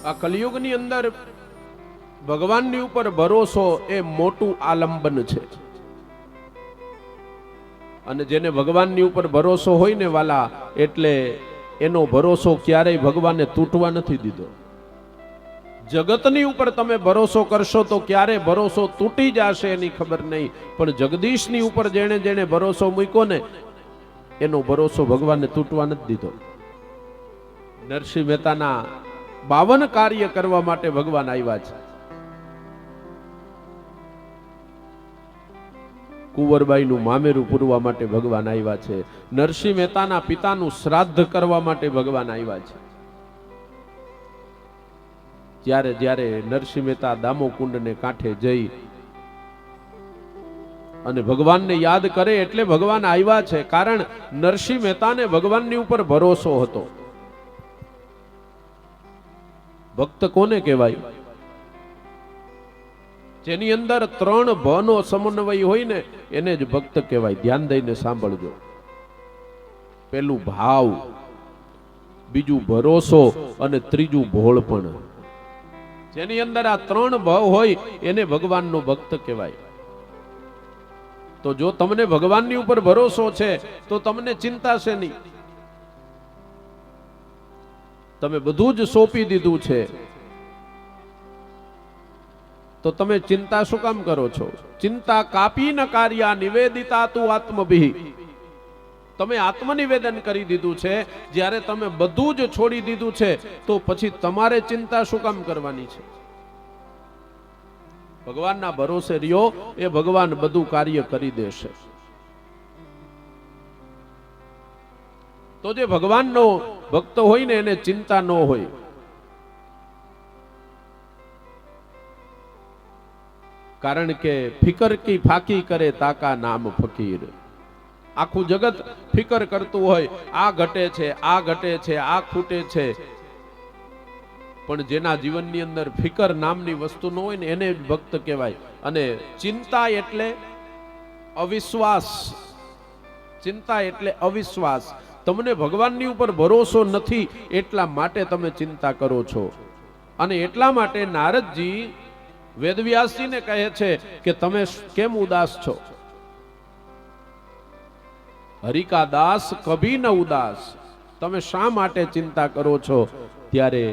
S1: આ કલિયુગની અંદર ભગવાનની ઉપર ભરોસો એ મોટું આલંબન છે અને જેને ભગવાનની ઉપર ભરોસો હોય ને વાલા એટલે એનો ભરોસો ક્યારેય ભગવાને તૂટવા નથી દીધો. જગતની ઉપર તમે ભરોસો કરશો તો ક્યારે ભરોસો તૂટી જશે એની ખબર નહીં, પણ જગદીશની ઉપર જેણે જેણે ભરોસો મૂક્યો ને એનો ભરોસો ભગવાને તૂટવા નથી દીધો. નરસિંહ મહેતાના 52 કાર્ય કરવા માટે ભગવાન આવ્યા છે. કુંવરબાઈનું મામેરું પૂરવા માટે ભગવાન આવ્યા છે. નરસિંહ મહેતાના પિતાનું શ્રાદ્ધ કરવા માટે ભગવાન આવ્યા છે. જ્યારે જ્યારે નરસિંહ મહેતા દામોકુંડને કાંઠે જઈ અને ભગવાનને યાદ કરે એટલે ભગવાન આવ્યા છે. કારણ નરસિંહ મહેતાને ભગવાનની ઉપર ભરોસો હતો. ભક્ત કોને કહેવાય? જેની અંદર 3 ભનો સમન્વય હોય ને એને જ ભક્ત કહેવાય. ધ્યાન દઈને સાંભળજો. પેલું ભાવ, બીજું ભરોસો અને ત્રીજું ભોળપણ. જેની અંદર આ 3 ભાવ હોય એને ભગવાનનો ભક્ત કહેવાય. તો જો તમને ભગવાનની ઉપર ભરોસો છે તો તમને ચિંતા છે નહીં. તમે બધું જ સોંપી દીધું છે તો તમે ચિંતા શું કામ કરો છો? ચિંતા કાપી ન કાર્યા નિવેદિતા તું આત્મભી. તમે આત્મનિવેદન કરી દીધું છે. જ્યારે તમે બધું જ છોડી દીધું છે તો પછી તમારે ચિંતા શું કામ કરવાની છે? ભગવાનના ભરોસે રહ્યો એ ભગવાન બધું કાર્ય કરી દેશે. તો જે ભગવાનનો ભક્ત હોય ને એને ચિંતા ન હોય. કારણ કે ફિકર કી ફાકી કરે તાકા નામ ફકીર. આખું જગત ફિકર કરતું હોય, આ ઘટે છે, આ ઘટે છે, આ ખૂટે છે, પણ જેના જીવનની અંદર ફિકર નામની વસ્તુ ન હોય ને એને જ ભક્ત કહેવાય. અને ચિંતા એટલે અવિશ્વાસ. ચિંતા એટલે અવિશ્વાસ. તમને ભગવાનની ઉપર ભરોસો નથી એટલા માટે તમે ચિંતા કરો છો. અને એટલા માટે નારદજી વેદવ્યાસજીને કહે છે કે તમે કેમ ઉદાસ છો? હરિકા દાસ કભી ન ઉદાસ. તમે શા માટે ચિંતા કરો છો? ત્યારે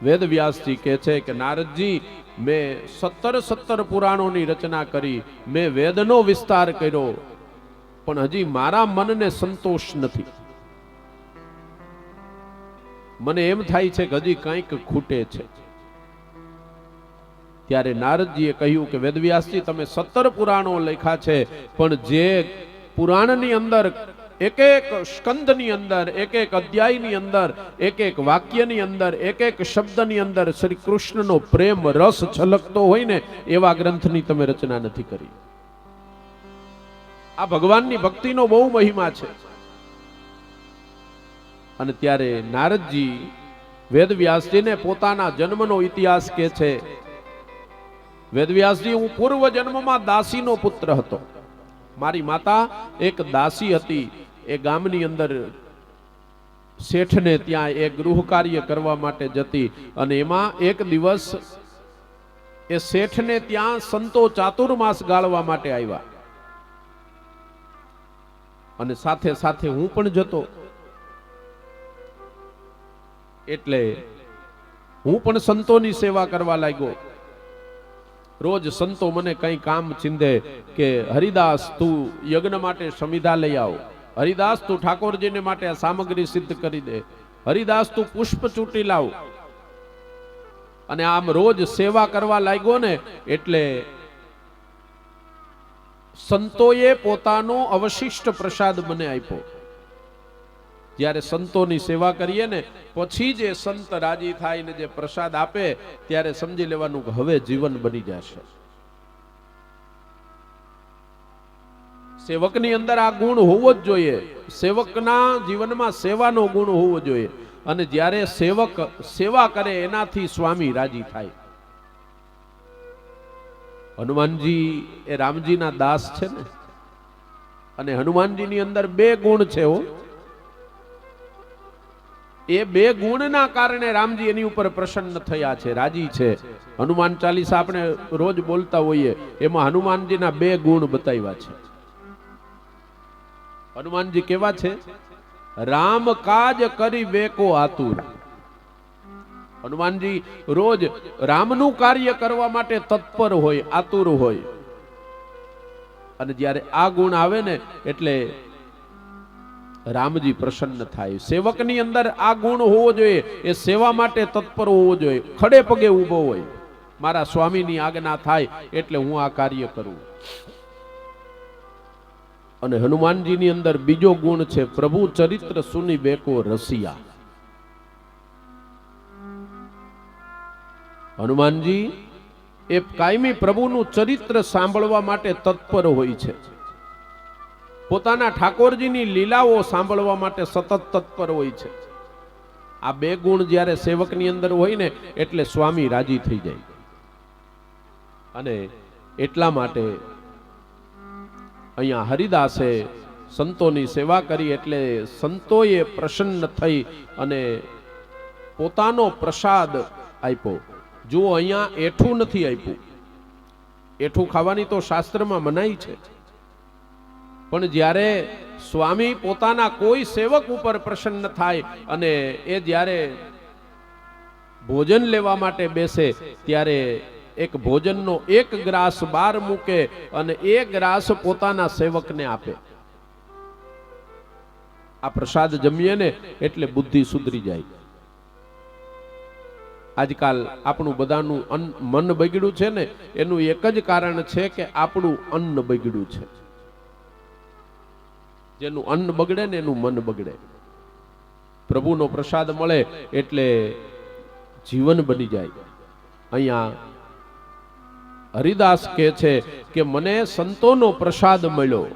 S1: વેદવ્યાસજી કહે છે કે નારદજી, મેં 17 પુરાણોની રચના કરી, મેં વેદનો વિસ્તાર કર્યો, પણ હજી મારા મનને સંતોષ નથી. મને એમ થાય છે કે હજી કંઈક ખૂટે છે. ત્યારે નારદજીએ કહ્યું કે વેદવ્યાસજી, તમે 17 પુરાણો લખ્યા છે, પણ જે પુરાણની અંદર એક એક સ્કંદની અંદર, એક એક અધ્યાયની અંદર, એક એક વાક્યની અંદર, એક એક શબ્દની અંદર શ્રી કૃષ્ણનો પ્રેમ રસ છલકતો હોય ને એવા ગ્રંથની તમે રચના નથી કરી. આ ભગવાનની ભક્તિનો બહુ મહિમા છે. અને ત્યારે નારદજી વેદવ્યાસજીને પોતાના જન્મનો ઇતિહાસ કહે છે. વેદવ્યાસજી, હું પૂર્વ જન્મમાં દાસીનો પુત્ર હતો. મારી માતા એક દાસી હતી. એ ગામની અંદર શેઠને ત્યાં એ ગૃહ કાર્ય કરવા માટે જતી, અને એમાં એક દિવસ એ શેઠને ત્યાં સંતો ચાતુર્માસ ગાળવા માટે આવ્યા, અને સાથે સાથે હું પણ જતો. એટલે હું પણ સંતોની સેવા કરવા લાગ્યો. રોજ સંતો મને કઈ કામ ચીંધે કે હરિદાસ, તું યજ્ઞ માટે સમિધા લઈ આવ, હરિદાસ તું ઠાકોરજીને માટે આ સામગ્રી સિદ્ધ કરી દે, હરિદાસ તું પુષ્પ ચૂંટી લાવ. અને આમ રોજ સેવા કરવા લાગ્યો ને એટલે સંતોએ પોતાનો અવશિષ્ટ પ્રસાદ મને આપ્યો. જ્યારે સંતોની સેવા કરીએ ને પછી જે સંત રાજી થાય ને જે પ્રસાદ આપે ત્યારે સમજી લેવાનું કે હવે જીવન બની જશે. સેવકની અંદર આ ગુણ હોવો જ જોઈએ. સેવકના જીવનમાં સેવાનો ગુણ હોવો જોઈએ. અને જ્યારે સેવક સેવા કરે એનાથી સ્વામી રાજી થાય. હનુમાનજી એ રામજીના દાસ છે ને, અને હનુમાનજીની અંદર 2 ગુણ છે. એ 2 ગુણના કારણે રામજી એની ઉપર પ્રસન્ન થયા છે, રાજી છે. હનુમાન ચાલીસા આપણે રોજ બોલતા હોઈએ, એમાં હનુમાનજીના 2 ગુણ બતાવ્યા છે. હનુમાનજી કેવા છે? રામ કાજ કરી વેકો આતુર. હનુમાનજી રોજ રામનું કાર્ય કરવા માટે તત્પર હોય, આતુર હોય. અને જ્યારે આ ગુણ આવે ને એટલે રામજી પ્રસન્ન થાય. સેવકની અંદર આ ગુણ હોવો જોઈએ. એ સેવા માટે તત્પર હોવો જોઈએ, ખડે પગે ઊભો હોય. મારા સ્વામીની આજ્ઞા થાય એટલે હું આ કાર્ય કરું. અને હનુમાનજીની અંદર બીજો ગુણ છે, પ્રભુ ચરિત્ર સુની બેકો રસિયા. હનુમાનજી એ કાયમી પ્રભુનું ચરિત્ર સાંભળવા માટે તત્પર હોય છે. પોતાના ઠાકોરજીની લીલાઓ સાંભળવા માટે સતત તત્પર હોય છે. આ 2 ગુણ જ્યારે સેવકની અંદર હોય ને એટલે સ્વામી રાજી થઈ જાય. અને એટલા માટે અહીંયા હરિદાસે સંતોની સેવા કરી એટલે સંતોએ પ્રસન્ન થઈ અને પોતાનો પ્રસાદ આપ્યો. જુઓ, અહીંયા એઠું નથી આપ્યું. એઠું ખાવાની તો શાસ્ત્રમાં મનાઈ છે, પણ જ્યારે સ્વામી પોતાના કોઈ સેવક ઉપર પ્રસન્ન થાય અને એ જ્યારે ભોજન લેવા માટે બેસે ત્યારે એક ભોજનનો 1 ગ્રાસ બહાર મૂકે અને 1 ગ્રાસ પોતાના સેવકને આપે. આ પ્રસાદ જમીએ ને એટલે બુદ્ધિ સુધરી જાય. આજકાલ આપણું બધાનું મન બગડ્યું છે ને, એનું એક જ કારણ છે કે આપણું અન્ન બગડ્યું છે. જેનું અન્ન બગડે ને એનું મન બગડે. પ્રભુનો પ્રસાદ મળે એટલે જીવન બની જાય. અહીંયા હરિદાસ કહે છે કે મને સંતોનો પ્રસાદ મળ્યો,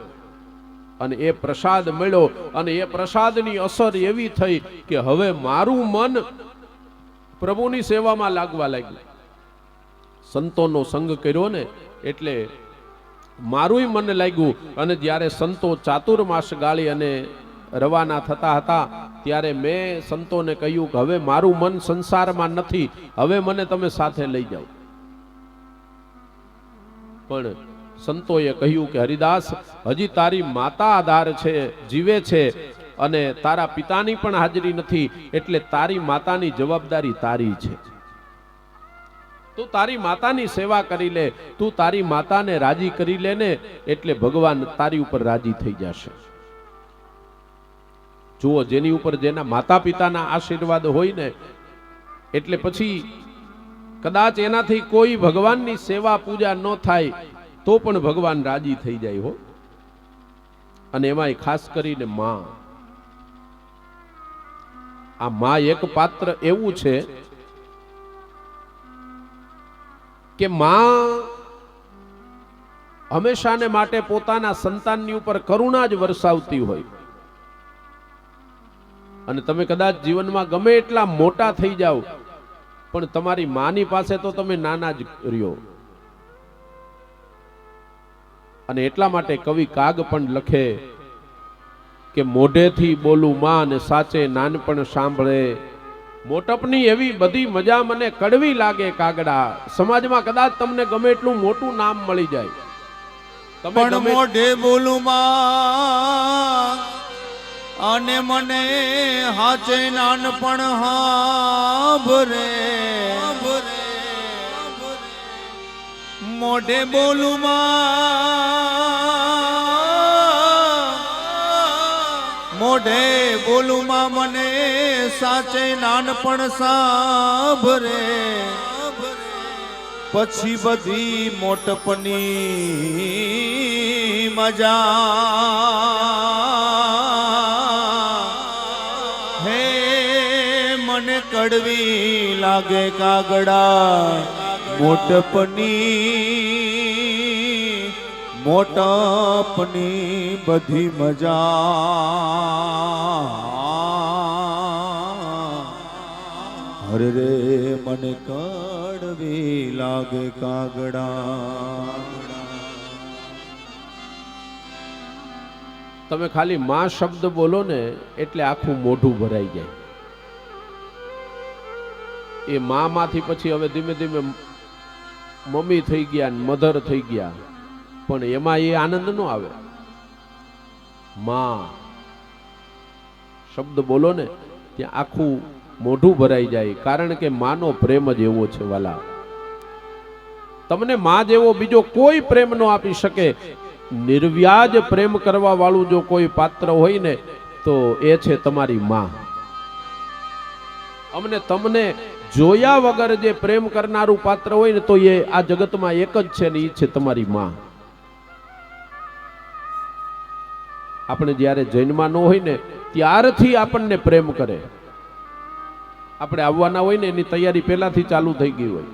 S1: અને એ પ્રસાદ મળ્યો અને એ પ્રસાદની અસર એવી થઈ કે હવે મારું મન પ્રભુની સેવામાં લાગવા લાગ્યું. સંતોનો સંગ કર્યો ને એટલે મારુંય મને લાગ્યું. અને જ્યારે સંતો ચાતુર્માસ ગાળી અને રવાના થતા હતા ત્યારે મેં સંતોને કહ્યું કે હવે મારું મન સંસારમાં નથી, હવે મને તમે સાથે લઈ જાઓ. પણ સંતોએ કહ્યું કે હરિદાસ, હજી તારી માતા આધાર છે, જીવે છે, અને તારા પિતાની પણ હાજરી નથી, એટલે તારી માતાની જવાબદારી તારી છે. તું તારી માતાની સેવા કરી લે, તું તારી માતાને રાજી કરી લે ને, એટલે ભગવાન તારી ઉપર રાજી થઈ જશે. જુઓ, જેની ઉપર જેના માતા પિતાના આશીર્વાદ હોય ને, એટલે પછી કદાચ એનાથી કોઈ ભગવાનની સેવા પૂજા ન થાય તો પણ ભગવાન રાજી થઈ જાય હો. અને એમાંય ખાસ કરીને માં. આ માં એક પાત્ર એવું છે કે માં હંમેશાને માટે પોતાના સંતાનની ઉપર કરુણા જ વરસાવતી હોય. અને તમે કદાચ જીવનમાં ગમે એટલા મોટા થઈ જાઓ, પણ તમારી માની પાસે તો તમે નાના જ રહ્યો. અને એટલા માટે કવિ કાગ પણ લખે કે મોઢેથી બોલું માં ને સાચે નાનપણ સાંભળે, મોટપની એવી બધી મજા મને કડવી લાગે કાગડા. સમાજમાં કદાચ તમને ગમે એટલું મોટું નામ મળી જાય,
S2: પણ મોઢે બોલું માં અને મને હાચે નાનપણ હાંભરે. મોઢે બોલું માં, મોઢે બોલું માં મને સાચે નાનપણ સાંભરે. પછી બધી મોટપની મજા હે મને કડવી લાગે કાગડા. મોટપની બધી મજા હરે રે મને કડવી લાગે કાગડા.
S1: તમે ખાલી માં શબ્દ બોલો ને એટલે આખું મોઢું ભરાઈ જાય. એ માં માંથી પછી હવે ધીમે ધીમે મમ્મી થઈ ગયા, મધર થઈ ગયા, પણ એમાં એ આનંદ ન આવે. માં શબ્દ બોલો ને ત્યાં આખું મોઢું ભરાઈ જાય, કારણ કે માનો પ્રેમ જ એવો છે વાલા. તમને માં જેવો બીજો કોઈ પ્રેમ ન આપી શકે. નિર્વ્યાજ પ્રેમ કરવા વાળું જો કોઈ પાત્ર હોય ને તો એ છે તમારી માં. અમને તમને જોયા વગર જે પ્રેમ કરનારું પાત્ર હોય ને તો એ આ જગતમાં એક જ છે ને, એ છે તમારી માં. આપણે જ્યારે જન્મમાં ન હોય ને ત્યારથી આપણને પ્રેમ કરે. આપણે આવવાના હોય ને એની તૈયારી પહેલાથી ચાલુ થઈ ગઈ હોય.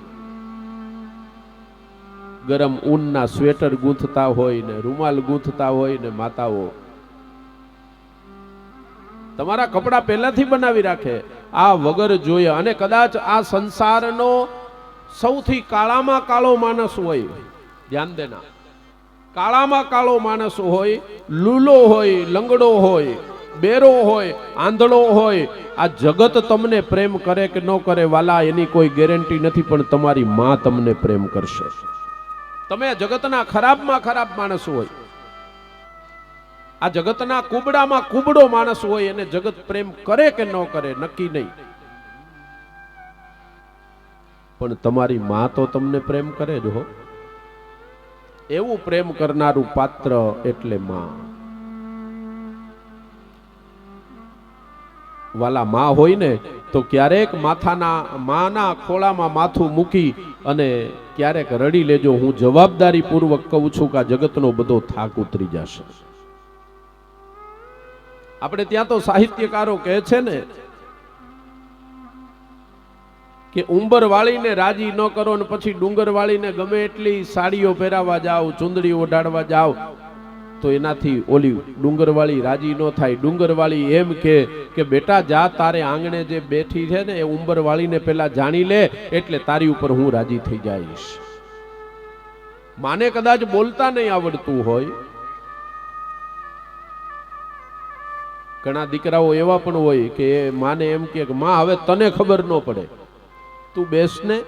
S1: ગરમ ઊનના સ્વેટર ગૂંથતા હોય ને રૂમાલ ગૂંથતા હોય ને માતાઓ તમારા કપડા પહેલાથી બનાવી રાખે, આ વગર જોઈએ. અને કદાચ આ સંસારનો સૌથી કાળામાં કાળો માણસ હોય, ધ્યાન દેના, કાળામાં કાળો માણસ હોય, લૂલો હોય, લંગડો હોય, બેરો હોય, આંધળો હોય, આ જગત તમને પ્રેમ કરે કે ન કરે વાલા એની કોઈ ગેરંટી નથી, પણ તમારી માં તમને પ્રેમ કરશે. તમે જગતના ખરાબમાં ખરાબ માણસ હોય, આ જગતના કુબડામાં કુબડો માણસ હોય, એને જગત પ્રેમ કરે કે ન કરે નક્કી નહીં, પણ તમારી માં તો તમને પ્રેમ કરે જ હો. એવું પ્રેમ કરનારું પાત્ર એટલે માં. વાલા માં હોય ને તો ક્યારેક માના ખોળામાં માથું મૂકી અને ક્યારેક રડી લેજો. હું જવાબદારી પૂર્વક કહું છું કે આ જગતનો બધો થાક ઉતરી જશે. આપણે ત્યાં તો સાહિત્યકારો કહે છે ને કે ઉંબર વાળીને રાજી ન કરો ને પછી ડુંગર વાળીને ગમે એટલી સાડીઓ પહેરાવા જાઓ, ચુંદડી ઓઢાડવા જાઓ તો એનાથી ઓલી ડુંગરવાળી રાજી ન થાય. ડુંગરવાળી એમ કે બેટા જા, તારે આંગણે જે બેઠી છે ને એ ઉંબરવાળીને પેલા જાણી લે એટલે તારી ઉપર હું રાજી થઈ જઈશ. માને કદાચ બોલતા નહીં આવડતું હોય, ઘણા દીકરાઓ એવા પણ હોય કે માને એમ કે માં હવે તને ખબર ન પડે, તું બેસ ને,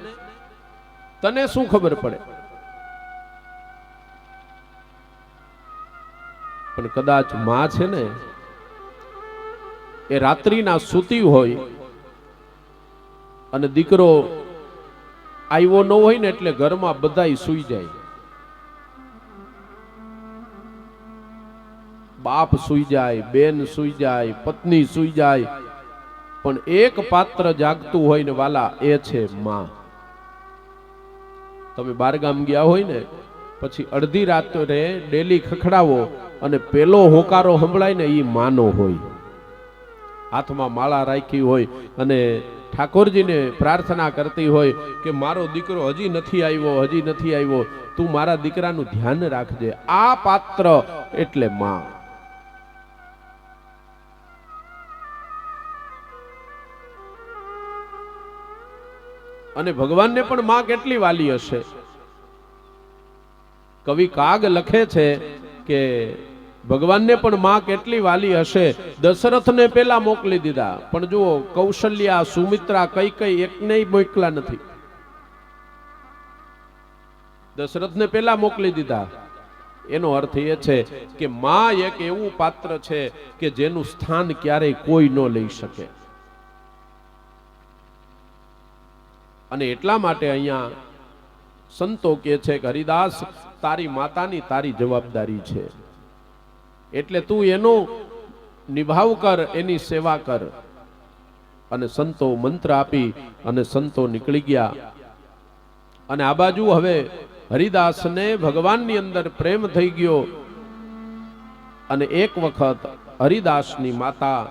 S1: તને શું ખબર પડે. પણ કદાચ માં છે ને એ રાત્રિના સૂતી હોય અને દીકરો આવ્યો ન હોય ને એટલે ઘરમાં બધાય સૂઈ જાય, બાપ સૂઈ જાય, બેન સૂઈ જાય, પત્ની સૂઈ જાય, પણ એક પાત્ર જાગતું હોય ને વાલા, એ છે માં. તમે બારગામ ગયા હોય ને પછી અડધી રાત્રે ડેલી ખખડાવો અને પેલો હોકારો સંભળાય ને એ માનો હોય, હાથમાં માળા રાખી હોય અને ઠાકોરજીને પ્રાર્થના કરતી હોય કે મારો દીકરો હજી નથી આવ્યો, હજી નથી આવ્યો, તું મારા દીકરાનું ધ્યાન રાખજે. આ પાત્ર એટલે માં. અને ભગવાનને પણ માં કેટલી વાલી હશે. કવિ કાગ લખે છે કે ભગવાનને પણ માં કેટલી વાલી હશે. દશરથને પેલા મોકલી દીધા, પણ જુઓ કૌશલ્યા, સુમિત્રા, કઈ એકને મોકલા નથી. દશરથને પેલા મોકલી દીધા. એનો અર્થ એ છે કે માં એક એવું પાત્ર છે કે જેનું સ્થાન ક્યારેય કોઈ ન લઈ શકે. અને એટલા માટે અહીંયા સંતો કહે છે કે હરિદાસ, તારી માતાની તારી જવાબદારી છે, એટલે તું એનો નિભાવ કર, એની સેવા કર. અને સંતો મંત્ર આપી અને સંતો નીકળી ગયા. અને આ બાજુ હવે હરિદાસને ભગવાનની અંદર પ્રેમ થઈ ગયો. અને એક વખત હરિદાસની માતા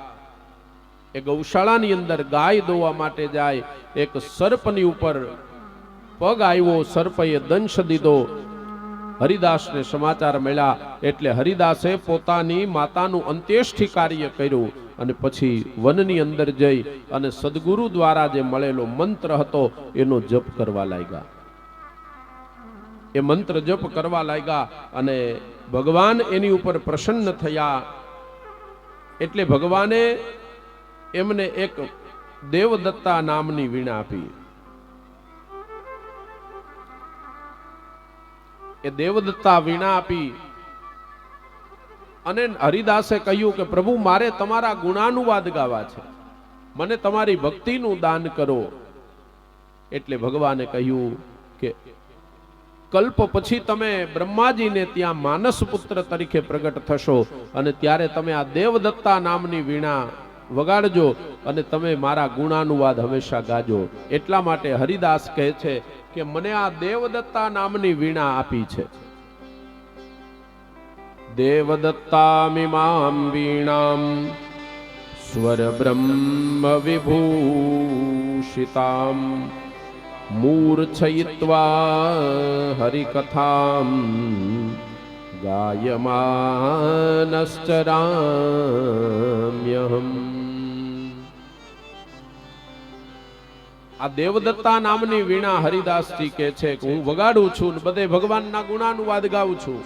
S1: એ ગૌશાળાની અંદર ગાય દોવા માટે જાય, એક સર્પની ઉપર પગ આવ્યો, સર્પએ દંશ દીધો. હરિદાસને સમાચાર મળ્યા એટલે હરિદાસે પોતાની માતાનું અંત્યેષ્ટિ કાર્ય કર્યું અને પછી વનની અંદર જઈ અને સદગુરુ દ્વારા જે મળેલો મંત્ર હતો એનો જપ કરવા લાગ્યા. એ મંત્ર જપ કરવા લાગ્યા અને ભગવાન એની ઉપર પ્રસન્ન થયા. એટલે ભગવાને એમને એક દેવદત્તા નામની વીણા આપી. એ દેવદત્તા વીણા આપી અને હરિદાસે કહ્યું કે પ્રભુ, મારે તમારા ગુણાનુવાદ ગાવા છે, મને તમારી ભક્તિનું દાન કરો. એટલે ભગવાને કહ્યું કે કલ્પ પછી તમે બ્રહ્માજીને ત્યાં માનસ પુત્ર તરીકે પ્રગટ થશો અને ત્યારે તમે આ દેવદત્તા નામની વીણા વગાડજો અને તમે મારા ગુણાનુવાદ હંમેશા ગાજો. એટલા માટે હરિદાસ કહે છે કે મને આ દેવદત્તા નામની વીણા આપી છે. દેવદત્તામિમામ વીણામ સ્વર બ્રહ્મ વિભૂષિતામ મૂર્છયિત્વા હરિકથામ ગાયમાનશ્ચરામ્યહમ. આ દેવદત્તા નામની વીણા હરિદાસજી કહે છે કે હું વગાડું છું ને બધે ભગવાનના ગુણાનુવાદ ગાઉં છું.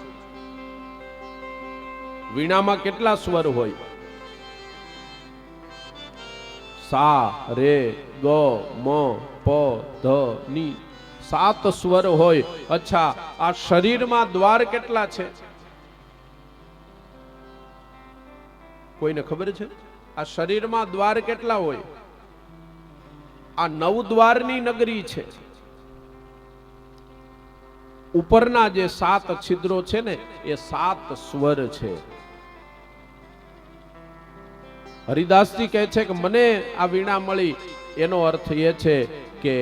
S1: વીણામાં કેટલા સ્વર હોય? સા, રે, ગ, મ, પ, ધ, ની 7 સ્વર હોય. અચ્છા, આ શરીરમાં દ્વાર કેટલા છે? કોઈને ખબર છે? આ શરીરમાં દ્વાર કેટલા હોય? આ 9 દ્વારની નગરી છે. ઉપરના જે 7 છિદ્રો છે ને એ 7 સ્વર છે. હરિદાસજી કહે છે કે મને આ વીણા મળી, એનો અર્થ એ છે કે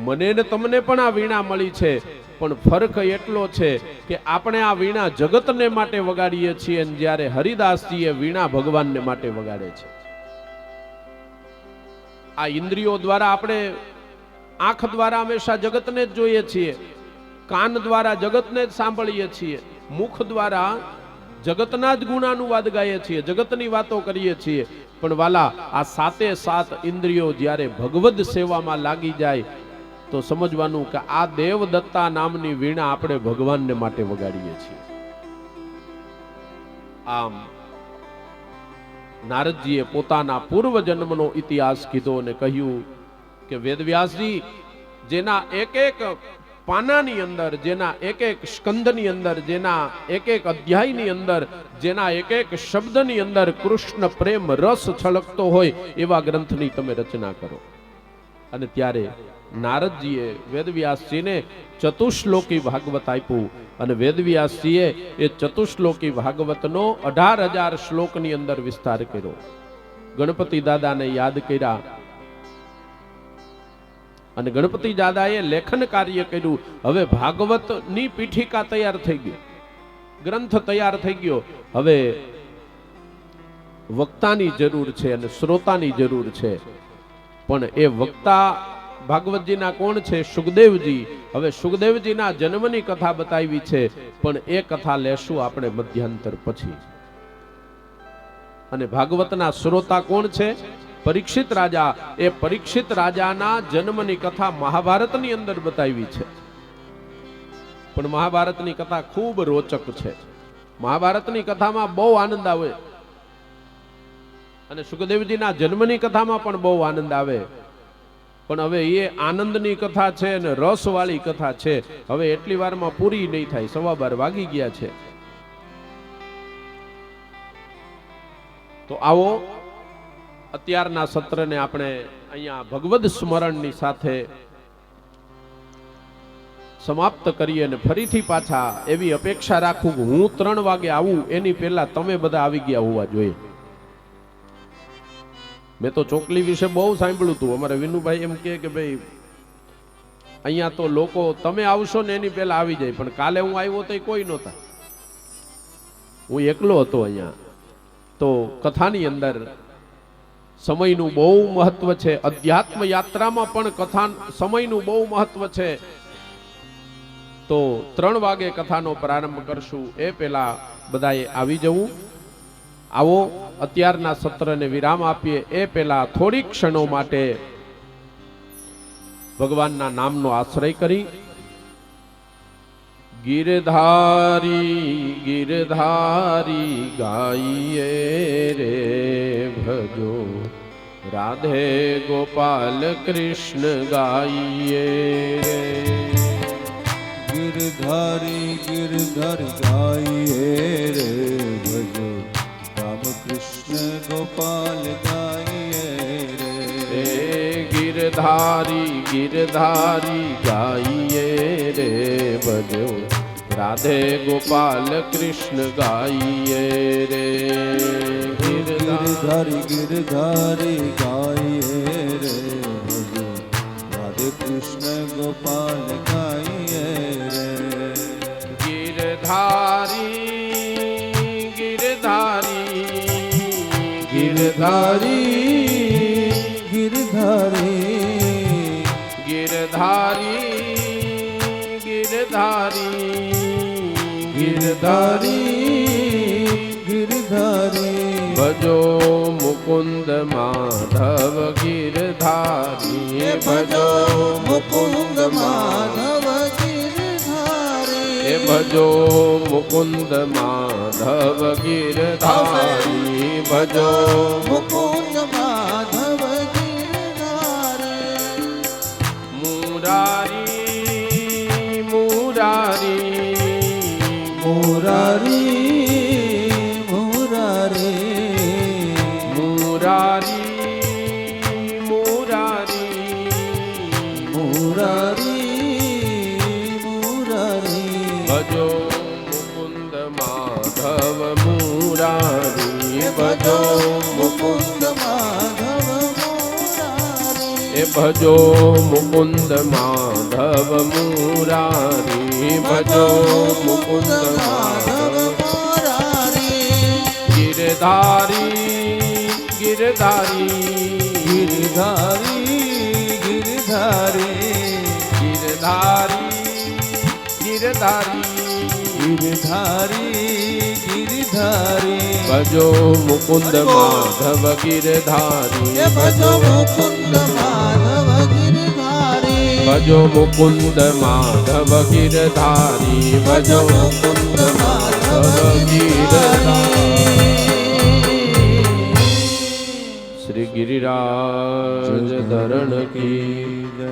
S1: મને ને તમને પણ આ વીણા મળી છે, પણ ફરક એટલો છે કે આપણે આ વીણા જગતને માટે વગાડીએ છીએ અને જ્યારે હરિદાસજી એ વીણા ભગવાનને માટે વગાડે છે. આ ઇન્દ્રિયો દ્વારા આપણે આંખ દ્વારા હંમેશા જગતને જ જોઈએ છીએ, કાન દ્વારા જગતને જ સાંભળીએ છીએ, મુખ દ્વારા જગતના જ ગુણાનુવાદ ગાઈએ છીએ, જગતની વાતો કરીએ છીએ. પણ વાલા, આ 7 ઇન્દ્રિયો જ્યારે ભગવદ સેવામાં લાગી જાય તો સમજવાનું કે આ દેવદત્તા નામની વીણા આપણે ભગવાનને માટે વગાડીએ છીએ. આમ નારદજીએ પોતાના પૂર્વ જન્મનો ઇતિહાસ કીધો અને કહ્યું કે વેદવ્યાસજી જેના એક એક પાનાની અંદર, જેના એક એક સ્કંદની અંદર, જેના એક એક અધ્યાયની અંદર, જેના એક એક શબ્દની અંદર કૃષ્ણ પ્રેમ રસ છલકતો હોય એવા ગ્રંથની તમે રચના કરો. અને ત્યારે નારદજીએ વેદવ્યાસજીને ચતુશ્લોકી ભાગવત આપ્યું અને વેદવ્યાસજીએ એ ચતુશ્લોકી ભાગવતનો 18,000 શ્લોકની અંદર વિસ્તાર કર્યો. ગણપતિ દાદાને યાદ કર્યા અને ગણપતિ દાદાએ લેખન કાર્ય કર્યું. હવે ભાગવતની પીઠિકા તૈયાર થઈ ગઈ, ગ્રંથ તૈયાર થઈ ગયો. હવે વક્તાની જરૂર છે અને શ્રોતાની જરૂર છે. પણ એ વક્તા ભાગવતજીના કોણ છે? સુખદેવજી. હવે સુખદેવજીના જન્મની કથા બતાવી છે, પણ એ કથા લેશું આપણે મધ્યાંતર પછી. અને ભાગવતના શ્રોતા કોણ છે? પરીક્ષિત રાજા. એ પરીક્ષિત રાજાના જન્મની કથા મહાભારતની અંદર બતાવી છે. પણ મહાભારતની કથા ખૂબ રોચક છે. મહાભારતની કથામાં બહુ આનંદ આવે અને સુખદેવજીના જન્મની કથામાં પણ બહુ આનંદ આવે. પણ હવે એ આનંદની કથા છે અને રસવાળી કથા છે. હવે એટલી વારમાં પૂરી નહીં થાય, 12:15 વાગી ગયા છે. તો આવો અત્યારના સત્રને આપણે અહીંયા ભગવદ સ્મરણની સાથે સમાપ્ત કરીએ અને ફરીથી પાછા એવી અપેક્ષા રાખું કે હું 3 વાગે આવું એની પહેલા તમે બધા આવી ગયા હોવા જોઈએ. મેં તો ચોકલી વિશે બહુ સાંભળ્યું હતું. અમારે વિનુભાઈ એમ કે ભાઈ અહીંયા તો લોકો તમે આવશો ને એની પહેલા આવી જાય, પણ કાલે હું આવ્યો તો કોઈ નહોતા, હું એકલો હતો અહીંયા. તો કથાની અંદર સમયનું બહુ મહત્વ છે. અધ્યાત્મ યાત્રામાં પણ કથા સમયનું બહુ મહત્વ છે. તો 3 વાગે કથાનો પ્રારંભ કરશું, એ પહેલા બધાએ આવી જવું. આવો અત્યારના સત્રને વિરામ આપીએ એ પહેલા થોડી ક્ષણો માટે ભગવાનના નામનો આશ્રય કરી ગિરધારી ગિરધારી ગાઈએ રે ભજો રાધે ગોપાલ કૃષ્ણ ગાઈએ રે.
S2: गिरधारी गिरधर गाइए रे भजो राम कृष्ण गोपाल गाइए रे.
S1: गिरधारी गिरधारी गाइए रे भजो राधे गोपाल कृष्ण गाइए रे.
S2: गिरधारी गिरधारी गाइए रे भजो राधे कृष्ण गोपाल गाइए रे.
S1: गिरधारी गिरधारी
S2: गिरधारी गिरधारी
S1: गिरधारी गिरधारी
S2: गिरधारी गिरधारी
S1: भजो मुकुंद माधव गिरधारी.
S2: भजो मुकुंद माधव गिरधारी.
S1: भजो मुकुंद माधव गिरधारी. भजो
S2: मुकुंद माधव गिरधारी.
S1: मुरारी मुरारी
S2: मुरारी मुरारी
S1: मुरारी मुरारी
S2: मुरारी मुरारी.
S1: भजो मुकुंद माधव मुरारी.
S2: भजो मुकुंद माधव मुरारी.
S1: भजो मुकुंद माधव मुरारी. भजो मुकुंद माधव
S2: मुरारी.
S1: गिरधारी गिरधारी
S2: गिरधारी गिरधारी
S1: गिरधारी गिरधारी
S2: गिरधारी गिरधारी.
S1: भजो मुकुंद माधव गिरधारी.
S2: भजो मुकुंद माधव गिरधारी.
S1: ભજો મુકુંદ માધવ ગિરધારી ભજો
S2: મુકુંદ માધવ
S1: ગિરધારી શ્રી ગિરિરાજ ધરણ કી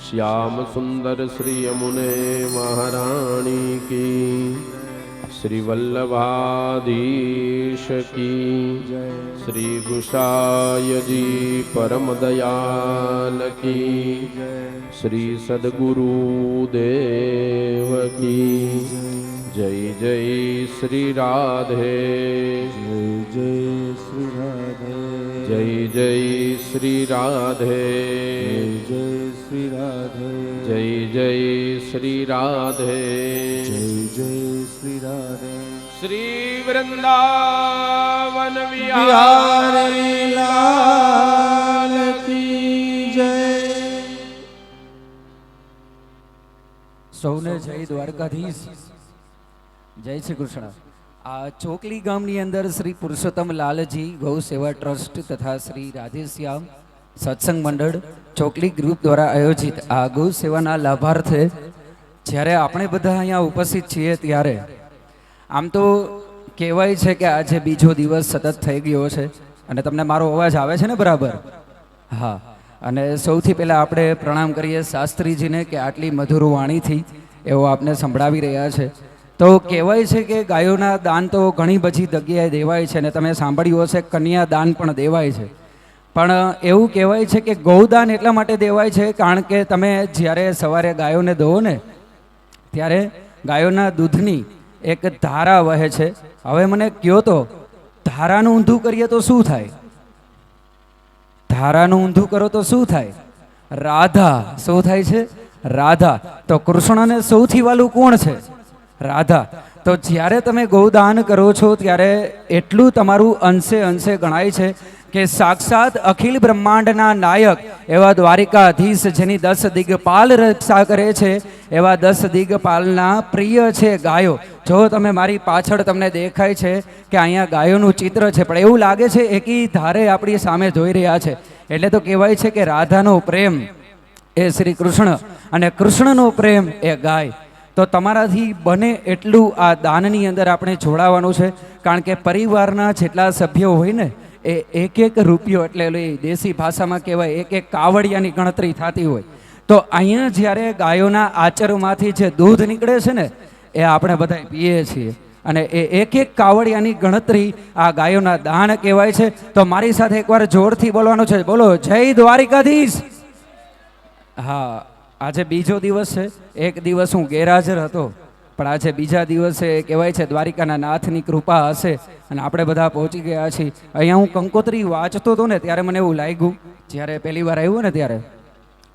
S1: શ્યામ સુંદર શ્રી યમુને મહારાણી કી શ્રી વલ્લભાધીશ કી શ્રી ગુસાયજી પરમ દયાલ કી શ્રી સદગુરુદેવ કી જય જય શ્રી રાધે
S2: જય શ્રી રાધે
S1: જય જય શ્રી રાધે
S2: જય શ્રી રાધે
S1: જય જય શ્રી રાધે
S2: જય જય શ્રી રાધે
S1: શ્રી વૃંદાવન
S2: બિહારી લાલ કી જય
S3: સૌને જય દ્વારકાધીશ, જય શ્રી કૃષ્ણ. આ ચોકલી ગામની અંદર શ્રી પુરુષોત્તમ લાલજી ગૌ સેવા ટ્રસ્ટ તથા શ્રી રાધેશ્યામ સત્સંગ મંડળ ચોકલી ગ્રુપ દ્વારા આયોજિત આ ગૌ સેવાના લાભાર્થે જ્યારે આપણે બધા અહીંયા ઉપસ્થિત છીએ ત્યારે આમ તો કહેવાય છે કે આજે બીજો દિવસ સતત થઈ ગયો છે અને તમને મારો અવાજ આવે છે ને બરાબર? હા. અને સૌથી પહેલાં આપણે પ્રણામ કરીએ શાસ્ત્રીજીને કે આટલી મધુર વાણીથી એવો આપને સંભળાવી રહ્યા છે. તો કહેવાય છે કે ગાયોના દાન તો ઘણી બધી જગ્યાએ દેવાય છે અને તમે સાંભળ્યું હશે કન્યા દાન પણ દેવાય છે. પણ એવું કહેવાય છે કે ગૌદાન એટલા માટે દેવાય છે કારણ કે તમે જ્યારે સવારે ગાયોને દો ને ત્યારે ગાયોના દૂધની એક ધારા વહે છે. હવે મને કહો તો ધારાનું ઊંધું કરીએ તો શું થાય? ધારાનું ઊંધું કરો તો શું થાય? રાધા. શું થાય છે? રાધા. તો કૃષ્ણને સૌથી વાલું કોણ છે? રાધા. તો જ્યારે તમે ગૌદાન કરો છો ત્યારે એટલું તમારું અંશે અંશે ગણાય છે કે સાક્ષાત અખિલ બ્રહ્માંડના નાયક એવા દ્વારિકાધીશ જેની 10 દિગ્પાલ રક્ષા કરે છે એવા 10 દિગ્પાલના પ્રિય છે ગાયો. જો તમે મારી પાછળ તમને દેખાય છે કે અહીંયા ગાયોનું ચિત્ર છે પણ એવું લાગે છે એકી ધારે આપણી સામે જોઈ રહ્યા છે. એટલે તો કહેવાય છે કે રાધાનો પ્રેમ એ શ્રી કૃષ્ણ અને કૃષ્ણનો પ્રેમ એ ગાય. તો તમારાથી બને એટલું આ દાનની અંદર આપણે જોડાવાનું છે કારણ કે પરિવારના જેટલા સભ્યો હોય ને એ એક એક રૂપિયો એટલે દેશી ભાષામાં કહેવાય એક એક કાવડિયાની ગણતરી થતી હોય. તો અહીંયા જ્યારે ગાયોના આચરમાંથી જે દૂધ નીકળે છે ને એ આપણે બધા પીએ છીએ અને એ એક એક કાવડિયાની ગણતરી આ ગાયોના દાન કહેવાય છે. તો મારી સાથે એકવાર જોરથી બોલવાનું છે. બોલો જય દ્વારિકાધીશ. હા, આજે બીજો દિવસ છે. એક દિવસ હું ગેરહાજર હતો પણ આજે બીજા દિવસે કહેવાય છે દ્વારિકાના નાથની કૃપા હશે અને આપણે બધા પહોંચી ગયા છીએ. અહીંયા હું કંકોત્રી વાંચતો હતો ને ત્યારે મને એવું લાગ્યું જ્યારે પહેલી વાર આવ્યું ને ત્યારે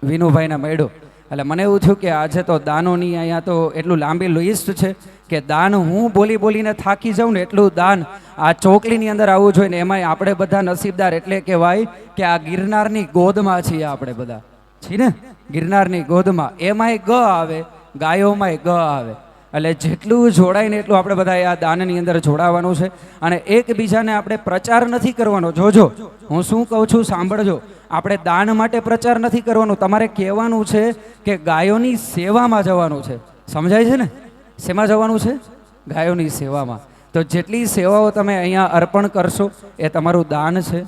S3: વિનુભાઈના મેળો એટલે મને એવું થયું કે આજે તો દાનોની અહીંયા તો એટલું લાંબી લિસ્ટ છે કે દાન હું બોલી બોલીને થાકી જાઉં ને એટલું દાન આ ચોકલીની અંદર આવવું જોઈએ ને એમાંય આપણે બધા નસીબદાર એટલે કહેવાય કે આ ગિરનારની ગોદમાં છીએ આપણે બધા છીએ ને ગિરનારની ગોદમાં. એમાંય ગ આવે, ગાયોમાંય ગ આવે. એટલે જેટલું જોડાય ને એટલું આપણે બધા આ દાનની અંદર જોડાવાનું છે અને એકબીજાને આપણે પ્રચાર નથી કરવાનો. જોજો હું શું કહું છું સાંભળજો. આપણે દાન માટે પ્રચાર નથી કરવાનો. તમારે કહેવાનું છે કે ગાયોની સેવામાં જવાનું છે. સમજાય છે ને? શેમાં જવાનું છે? ગાયોની સેવામાં. તો જેટલી સેવાઓ તમે અહીંયા અર્પણ કરશો એ તમારું દાન છે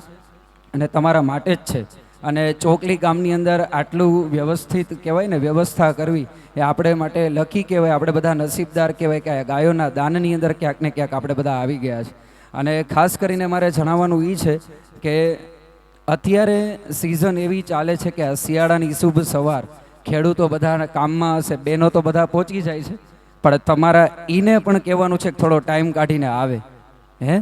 S3: અને તમારા માટે જ છે. અને ચોકલી ગામની અંદર આટલું વ્યવસ્થિત કહેવાય ને વ્યવસ્થા કરવી એ આપણે માટે લકી કહેવાય. આપણે બધા નસીબદાર કહેવાય કે ગાયોના દાનની અંદર ક્યાંક ને ક્યાંક આપણે બધા આવી ગયા છે. અને ખાસ કરીને મારે જણાવવાનું એ છે કે અત્યારે સિઝન એવી ચાલે છે કે આ શિયાળાની શુભ સવાર ખેડૂતો બધા કામમાં હશે, બહેનો તો બધા પહોંચી જાય છે પણ તમારા ઈને પણ કહેવાનું છે કે થોડો ટાઈમ કાઢીને આવે. હે